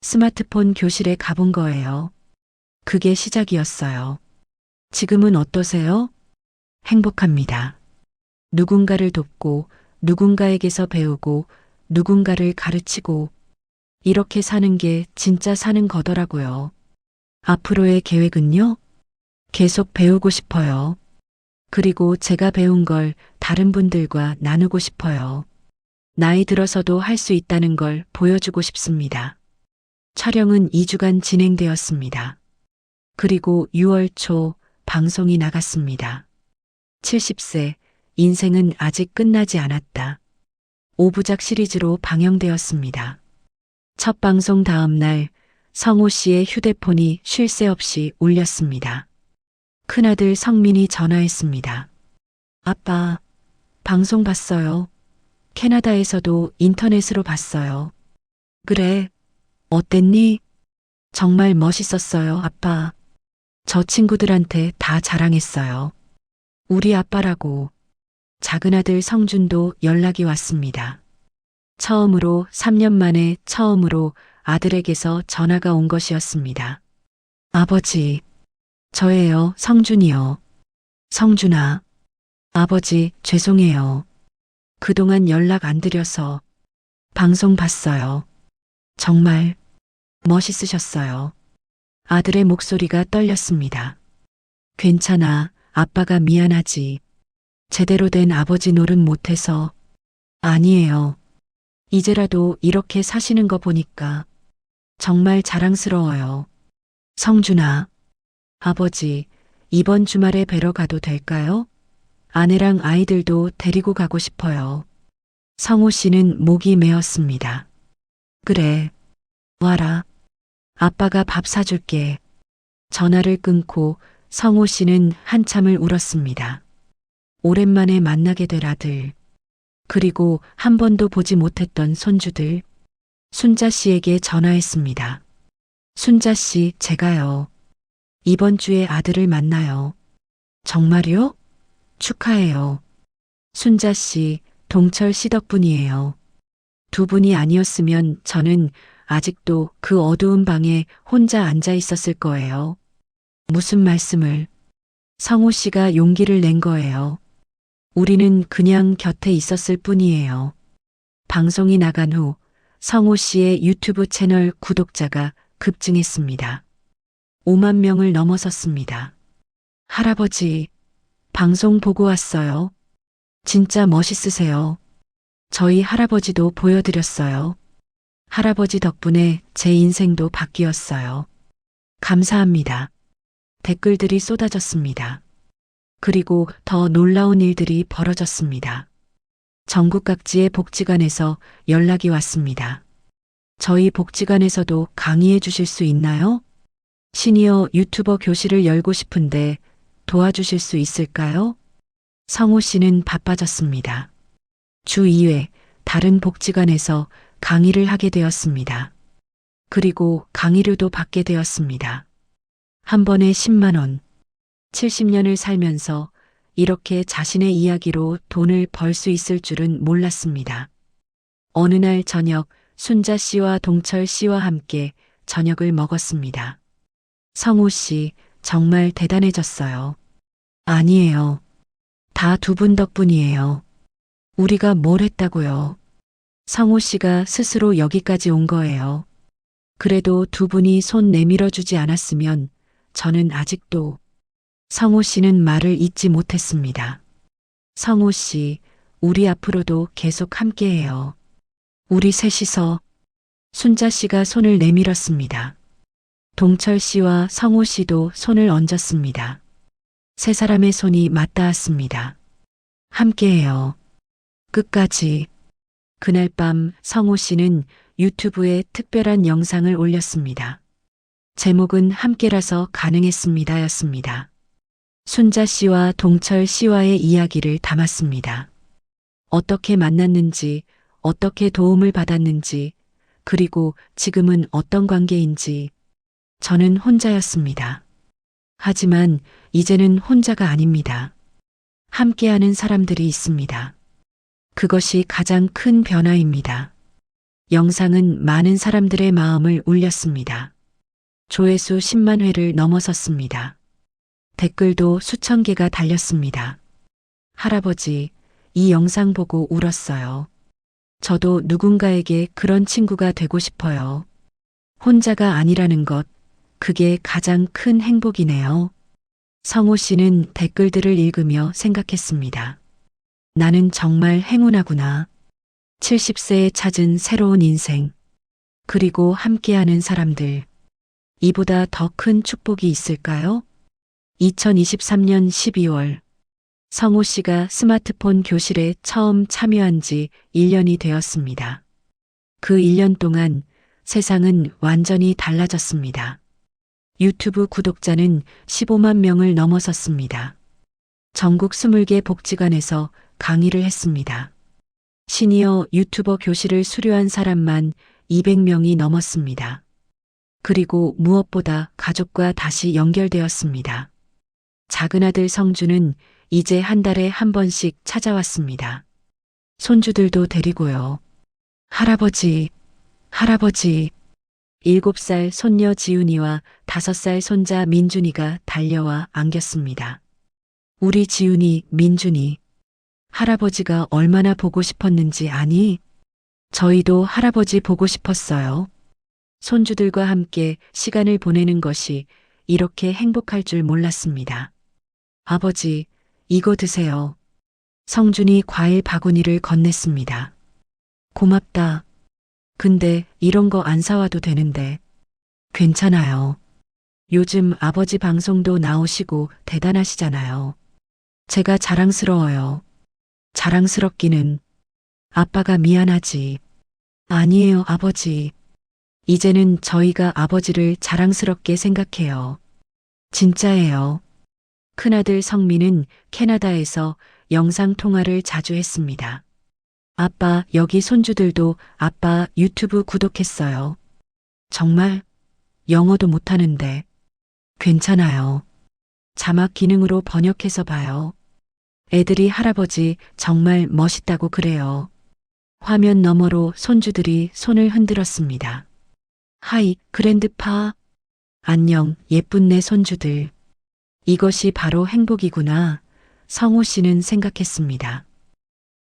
S2: 스마트폰 교실에 가본 거예요. 그게 시작이었어요. 지금은 어떠세요? 행복합니다. 누군가를 돕고, 누군가에게서 배우고, 누군가를 가르치고, 이렇게 사는 게 진짜 사는 거더라고요. 앞으로의 계획은요? 계속 배우고 싶어요. 그리고 제가 배운 걸 다른 분들과 나누고 싶어요. 나이 들어서도 할 수 있다는 걸 보여주고 싶습니다. 촬영은 2주간 진행되었습니다. 그리고 6월 초 방송이 나갔습니다. 70세, 인생은 아직 끝나지 않았다. 5부작 시리즈로 방영되었습니다. 첫 방송 다음 날 성호 씨의 휴대폰이 쉴 새 없이 울렸습니다. 큰아들 성민이 전화했습니다. 아빠, 방송 봤어요. 캐나다에서도 인터넷으로 봤어요. 그래, 어땠니? 정말 멋있었어요, 아빠. 저 친구들한테 다 자랑했어요. 우리 아빠라고. 작은아들 성준도 연락이 왔습니다. 처음으로 3년 만에 처음으로 아들에게서 전화가 온 것이었습니다. 아버지, 저예요, 성준이요. 성준아. 아버지, 죄송해요. 그동안 연락 안 드려서. 방송 봤어요. 정말 멋있으셨어요. 아들의 목소리가 떨렸습니다. 괜찮아, 아빠가 미안하지. 제대로 된 아버지 노릇 못해서. 아니에요. 이제라도 이렇게 사시는 거 보니까 정말 자랑스러워요. 성준아. 아버지, 이번 주말에 뵈러 가도 될까요? 아내랑 아이들도 데리고 가고 싶어요. 성호 씨는 목이 메었습니다. 그래, 와라. 아빠가 밥 사줄게. 전화를 끊고 성호 씨는 한참을 울었습니다. 오랜만에 만나게 될 아들, 그리고 한 번도 보지 못했던 손주들. 순자 씨에게 전화했습니다. 순자 씨, 제가요. 이번 주에 아들을 만나요. 정말요? 축하해요. 순자 씨, 동철 씨 덕분이에요. 두 분이 아니었으면 저는 아직도 그 어두운 방에 혼자 앉아 있었을 거예요. 무슨 말씀을? 성호 씨가 용기를 낸 거예요. 우리는 그냥 곁에 있었을 뿐이에요. 방송이 나간 후 성호 씨의 유튜브 채널 구독자가 급증했습니다. 5만 명을 넘어섰습니다. 할아버지, 방송 보고 왔어요. 진짜 멋있으세요. 저희 할아버지도 보여드렸어요. 할아버지 덕분에 제 인생도 바뀌었어요. 감사합니다. 댓글들이 쏟아졌습니다. 그리고 더 놀라운 일들이 벌어졌습니다. 전국 각지의 복지관에서 연락이 왔습니다. 저희 복지관에서도 강의해 주실 수 있나요? 시니어 유튜버 교실을 열고 싶은데 도와주실 수 있을까요? 성호 씨는 바빠졌습니다. 주 2회 다른 복지관에서 강의를 하게 되었습니다. 그리고 강의료도 받게 되었습니다. 한 번에 10만 원. 70년을 살면서 이렇게 자신의 이야기로 돈을 벌 수 있을 줄은 몰랐습니다. 어느 날 저녁 순자 씨와 동철 씨와 함께 저녁을 먹었습니다. 성호 씨, 정말 대단해졌어요. 아니에요. 다 두 분 덕분이에요. 우리가 뭘 했다고요? 성호 씨가 스스로 여기까지 온 거예요. 그래도 두 분이 손 내밀어 주지 않았으면 저는 아직도. 성호 씨는 말을 잇지 못했습니다. 성호 씨, 우리 앞으로도 계속 함께해요. 우리 셋이서. 순자 씨가 손을 내밀었습니다. 동철 씨와 성호 씨도 손을 얹었습니다. 세 사람의 손이 맞닿았습니다. 함께해요. 끝까지. 그날 밤 성호 씨는 유튜브에 특별한 영상을 올렸습니다. 제목은 함께라서 가능했습니다였습니다. 순자 씨와 동철 씨와의 이야기를 담았습니다. 어떻게 만났는지, 어떻게 도움을 받았는지, 그리고 지금은 어떤 관계인지. 저는 혼자였습니다. 하지만 이제는 혼자가 아닙니다. 함께하는 사람들이 있습니다. 그것이 가장 큰 변화입니다. 영상은 많은 사람들의 마음을 울렸습니다. 조회수 10만 회를 넘어섰습니다. 댓글도 수천 개가 달렸습니다. 할아버지, 이 영상 보고 울었어요. 저도 누군가에게 그런 친구가 되고 싶어요. 혼자가 아니라는 것, 그게 가장 큰 행복이네요. 성호 씨는 댓글들을 읽으며 생각했습니다. 나는 정말 행운하구나. 70세에 찾은 새로운 인생. 그리고 함께하는 사람들. 이보다 더 큰 축복이 있을까요? 2023년 12월. 성호 씨가 스마트폰 교실에 처음 참여한 지 1년이 되었습니다. 그 1년 동안 세상은 완전히 달라졌습니다. 유튜브 구독자는 15만 명을 넘어섰습니다. 전국 20개 복지관에서 강의를 했습니다. 시니어 유튜버 교실을 수료한 사람만 200명이 넘었습니다. 그리고 무엇보다 가족과 다시 연결되었습니다. 작은 아들 성주는 이제 한 달에 한 번씩 찾아왔습니다. 손주들도 데리고요. 할아버지, 할아버지. 7살 손녀 지훈이와 5살 손자 민준이가 달려와 안겼습니다. 우리 지훈이, 민준이. 할아버지가 얼마나 보고 싶었는지 아니? 저희도 할아버지 보고 싶었어요. 손주들과 함께 시간을 보내는 것이 이렇게 행복할 줄 몰랐습니다. 아버지, 이거 드세요. 성준이 과일 바구니를 건넸습니다. 고맙다. 근데 이런 거 안 사와도 되는데. 괜찮아요. 요즘 아버지 방송도 나오시고 대단하시잖아요. 제가 자랑스러워요. 자랑스럽기는. 아빠가 미안하지. 아니에요, 아버지. 이제는 저희가 아버지를 자랑스럽게 생각해요. 진짜예요. 큰아들 성민은 캐나다에서 영상 통화를 자주 했습니다. 아빠, 여기 손주들도 아빠 유튜브 구독했어요. 정말? 영어도 못하는데. 괜찮아요. 자막 기능으로 번역해서 봐요. 애들이 할아버지 정말 멋있다고 그래요. 화면 너머로 손주들이 손을 흔들었습니다. 하이, 그랜드파. 안녕, 예쁜 내 손주들. 이것이 바로 행복이구나. 성호 씨는 생각했습니다.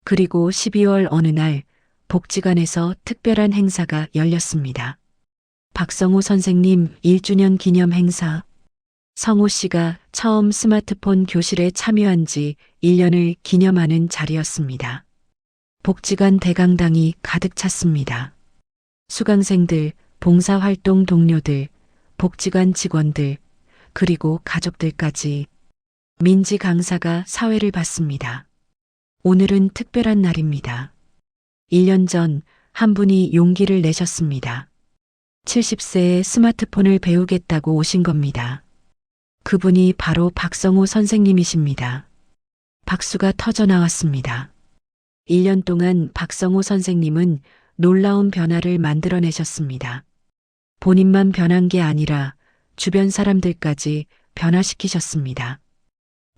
S2: 그리고 12월 어느 날 복지관에서 특별한 행사가 열렸습니다. 박성호 선생님 1주년 기념 행사. 성호 씨가 처음 스마트폰 교실에 참여한 지 1년을 기념하는 자리였습니다. 복지관 대강당이 가득 찼습니다. 수강생들, 봉사활동 동료들, 복지관 직원들, 그리고 가족들까지 민지 강사가 사회를 받습니다. 오늘은 특별한 날입니다. 1년 전 한 분이 용기를 내셨습니다. 70세에 스마트폰을 배우겠다고 오신 겁니다. 그분이 바로 박성호 선생님이십니다. 박수가 터져 나왔습니다. 1년 동안 박성호 선생님은 놀라운 변화를 만들어내셨습니다. 본인만 변한 게 아니라 주변 사람들까지 변화시키셨습니다.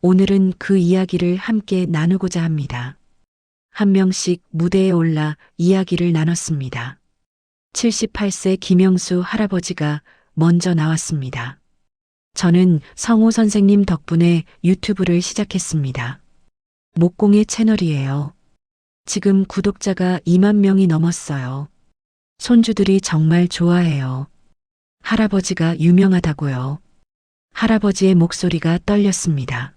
S2: 오늘은 그 이야기를 함께 나누고자 합니다. 한 명씩 무대에 올라 이야기를 나눴습니다. 78세 김영수 할아버지가 먼저 나왔습니다. 저는 성호 선생님 덕분에 유튜브를 시작했습니다. 목공의 채널이에요. 지금 구독자가 2만 명이 넘었어요. 손주들이 정말 좋아해요. 할아버지가 유명하다고요. 할아버지의 목소리가 떨렸습니다.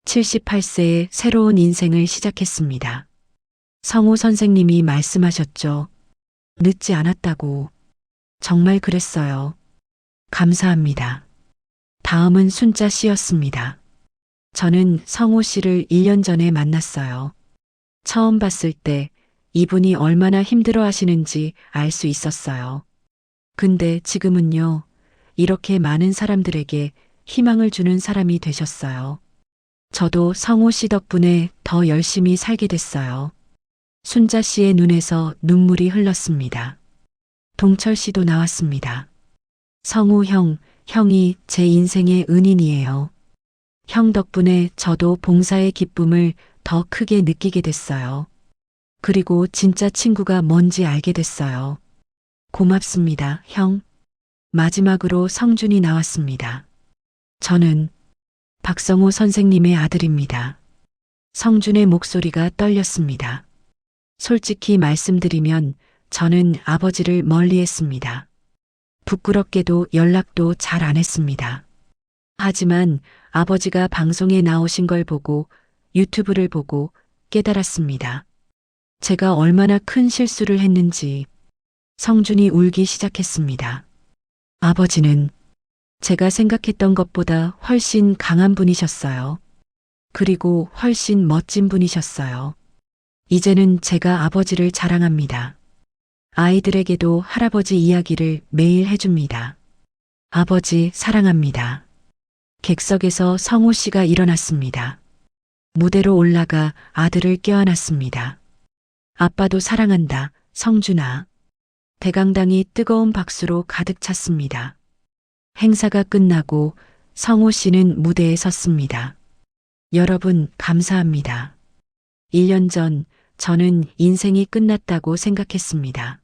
S2: 78세에 새로운 인생을 시작했습니다. 성호 선생님이 말씀하셨죠. 늦지 않았다고. 정말 그랬어요. 감사합니다. 다음은 순자 씨였습니다. 저는 성호 씨를 1년 전에 만났어요. 처음 봤을 때 이분이 얼마나 힘들어 하시는지 알 수 있었어요. 근데 지금은요, 이렇게 많은 사람들에게 희망을 주는 사람이 되셨어요. 저도 성호 씨 덕분에 더 열심히 살게 됐어요. 순자 씨의 눈에서 눈물이 흘렀습니다. 동철 씨도 나왔습니다. 성우 형, 형이 제 인생의 은인이에요. 형 덕분에 저도 봉사의 기쁨을 더 크게 느끼게 됐어요. 그리고 진짜 친구가 뭔지 알게 됐어요. 고맙습니다, 형. 마지막으로 성준이 나왔습니다. 저는 박성호 선생님의 아들입니다. 성준의 목소리가 떨렸습니다. 솔직히 말씀드리면 저는 아버지를 멀리했습니다. 부끄럽게도 연락도 잘 안 했습니다. 하지만 아버지가 방송에 나오신 걸 보고 유튜브를 보고 깨달았습니다. 제가 얼마나 큰 실수를 했는지. 성준이 울기 시작했습니다. 아버지는 제가 생각했던 것보다 훨씬 강한 분이셨어요. 그리고 훨씬 멋진 분이셨어요. 이제는 제가 아버지를 자랑합니다. 아이들에게도 할아버지 이야기를 매일 해줍니다. 아버지 사랑합니다. 객석에서 성호 씨가 일어났습니다. 무대로 올라가 아들을 껴안았습니다. 아빠도 사랑한다, 성준아. 대강당이 뜨거운 박수로 가득 찼습니다. 행사가 끝나고 성호 씨는 무대에 섰습니다. 여러분, 감사합니다. 1년 전 저는 인생이 끝났다고 생각했습니다.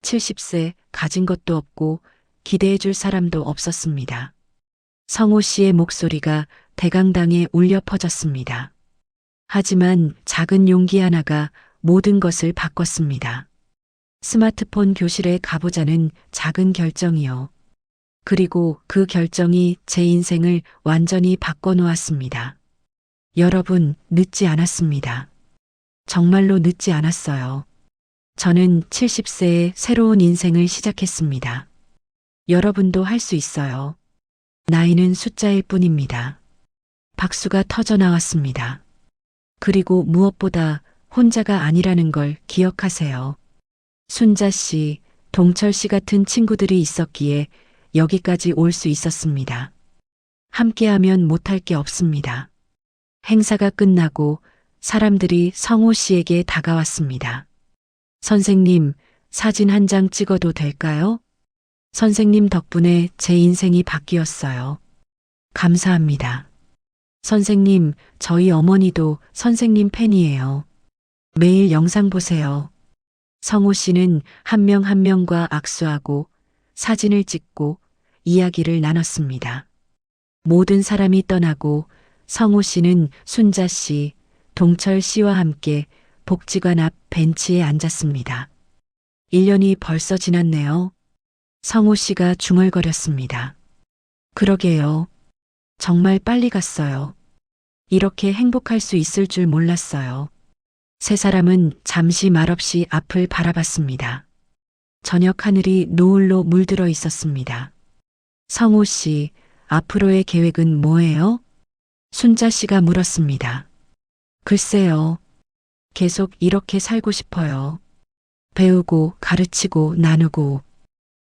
S2: 70세 가진 것도 없고 기대해 줄 사람도 없었습니다. 성호 씨의 목소리가 대강당에 울려 퍼졌습니다. 하지만 작은 용기 하나가 모든 것을 바꿨습니다. 스마트폰 교실에 가보자는 작은 결정이요. 그리고 그 결정이 제 인생을 완전히 바꿔놓았습니다. 여러분, 늦지 않았습니다. 정말로 늦지 않았어요. 저는 70세에 새로운 인생을 시작했습니다. 여러분도 할 수 있어요. 나이는 숫자일 뿐입니다. 박수가 터져 나왔습니다. 그리고 무엇보다 혼자가 아니라는 걸 기억하세요. 순자 씨, 동철 씨 같은 친구들이 있었기에 여기까지 올 수 있었습니다. 함께하면 못할 게 없습니다. 행사가 끝나고 사람들이 성호 씨에게 다가왔습니다. 선생님, 사진 한 장 찍어도 될까요? 선생님 덕분에 제 인생이 바뀌었어요. 감사합니다. 선생님, 저희 어머니도 선생님 팬이에요. 매일 영상 보세요. 성호 씨는 한 명 한 명과 악수하고 사진을 찍고 이야기를 나눴습니다. 모든 사람이 떠나고 성호 씨는 순자 씨, 동철 씨와 함께 복지관 앞 벤치에 앉았습니다. 1년이 벌써 지났네요. 성호 씨가 중얼거렸습니다. 그러게요. 정말 빨리 갔어요. 이렇게 행복할 수 있을 줄 몰랐어요. 세 사람은 잠시 말없이 앞을 바라봤습니다. 저녁 하늘이 노을로 물들어 있었습니다. 성호 씨, 앞으로의 계획은 뭐예요? 순자 씨가 물었습니다. 글쎄요. 계속 이렇게 살고 싶어요. 배우고, 가르치고, 나누고,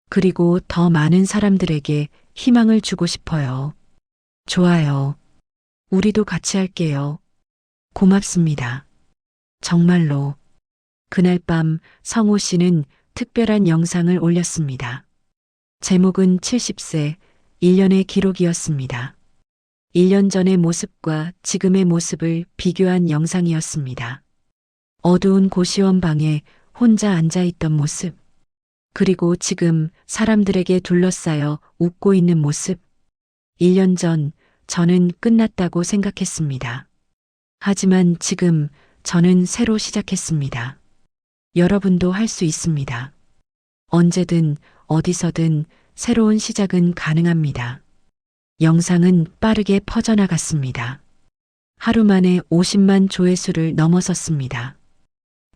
S2: 그리고 더 많은 사람들에게 희망을 주고 싶어요. 좋아요. 우리도 같이 할게요. 고맙습니다. 정말로. 그날 밤 성호 씨는 특별한 영상을 올렸습니다. 제목은 70세, 1년의 기록이었습니다. 1년 전의 모습과 지금의 모습을 비교한 영상이었습니다. 어두운 고시원 방에 혼자 앉아있던 모습, 그리고 지금 사람들에게 둘러싸여 웃고 있는 모습. 1년 전 저는 끝났다고 생각했습니다. 하지만 지금 저는 새로 시작했습니다. 여러분도 할 수 있습니다. 언제든 어디서든 새로운 시작은 가능합니다. 영상은 빠르게 퍼져나갔습니다. 하루 만에 50만 조회수를 넘어섰습니다.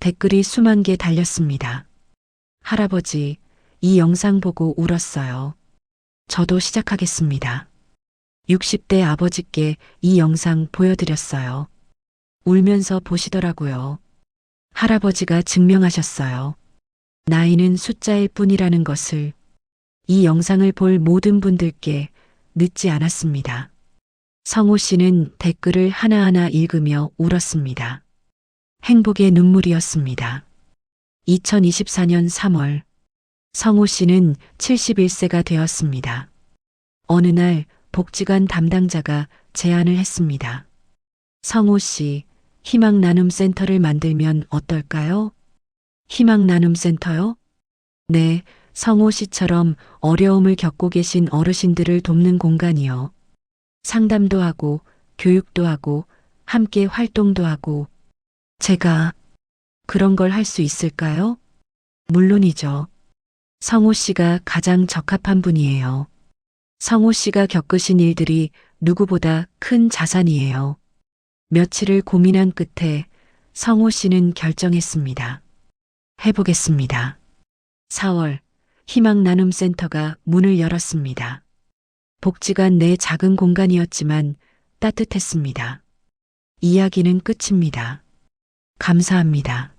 S2: 댓글이 수만 개 달렸습니다. 할아버지, 이 영상 보고 울었어요. 저도 시작하겠습니다. 60대 아버지께 이 영상 보여드렸어요. 울면서 보시더라고요. 할아버지가 증명하셨어요. 나이는 숫자일 뿐이라는 것을. 이 영상을 볼 모든 분들께 늦지 않았습니다. 성호 씨는 댓글을 하나하나 읽으며 울었습니다. 행복의 눈물이었습니다. 2024년 3월, 성호 씨는 71세가 되었습니다. 어느 날 복지관 담당자가 제안을 했습니다. 성호 씨, 희망 나눔 센터를 만들면 어떨까요? 희망 나눔 센터요? 네, 성호 씨처럼 어려움을 겪고 계신 어르신들을 돕는 공간이요. 상담도 하고, 교육도 하고, 함께 활동도 하고. 제가 그런 걸 할 수 있을까요? 물론이죠. 성호 씨가 가장 적합한 분이에요. 성호 씨가 겪으신 일들이 누구보다 큰 자산이에요. 며칠을 고민한 끝에 성호 씨는 결정했습니다. 해보겠습니다. 4월, 희망 나눔 센터가 문을 열었습니다. 복지관 내 작은 공간이었지만 따뜻했습니다. 이야기는 끝입니다. 감사합니다.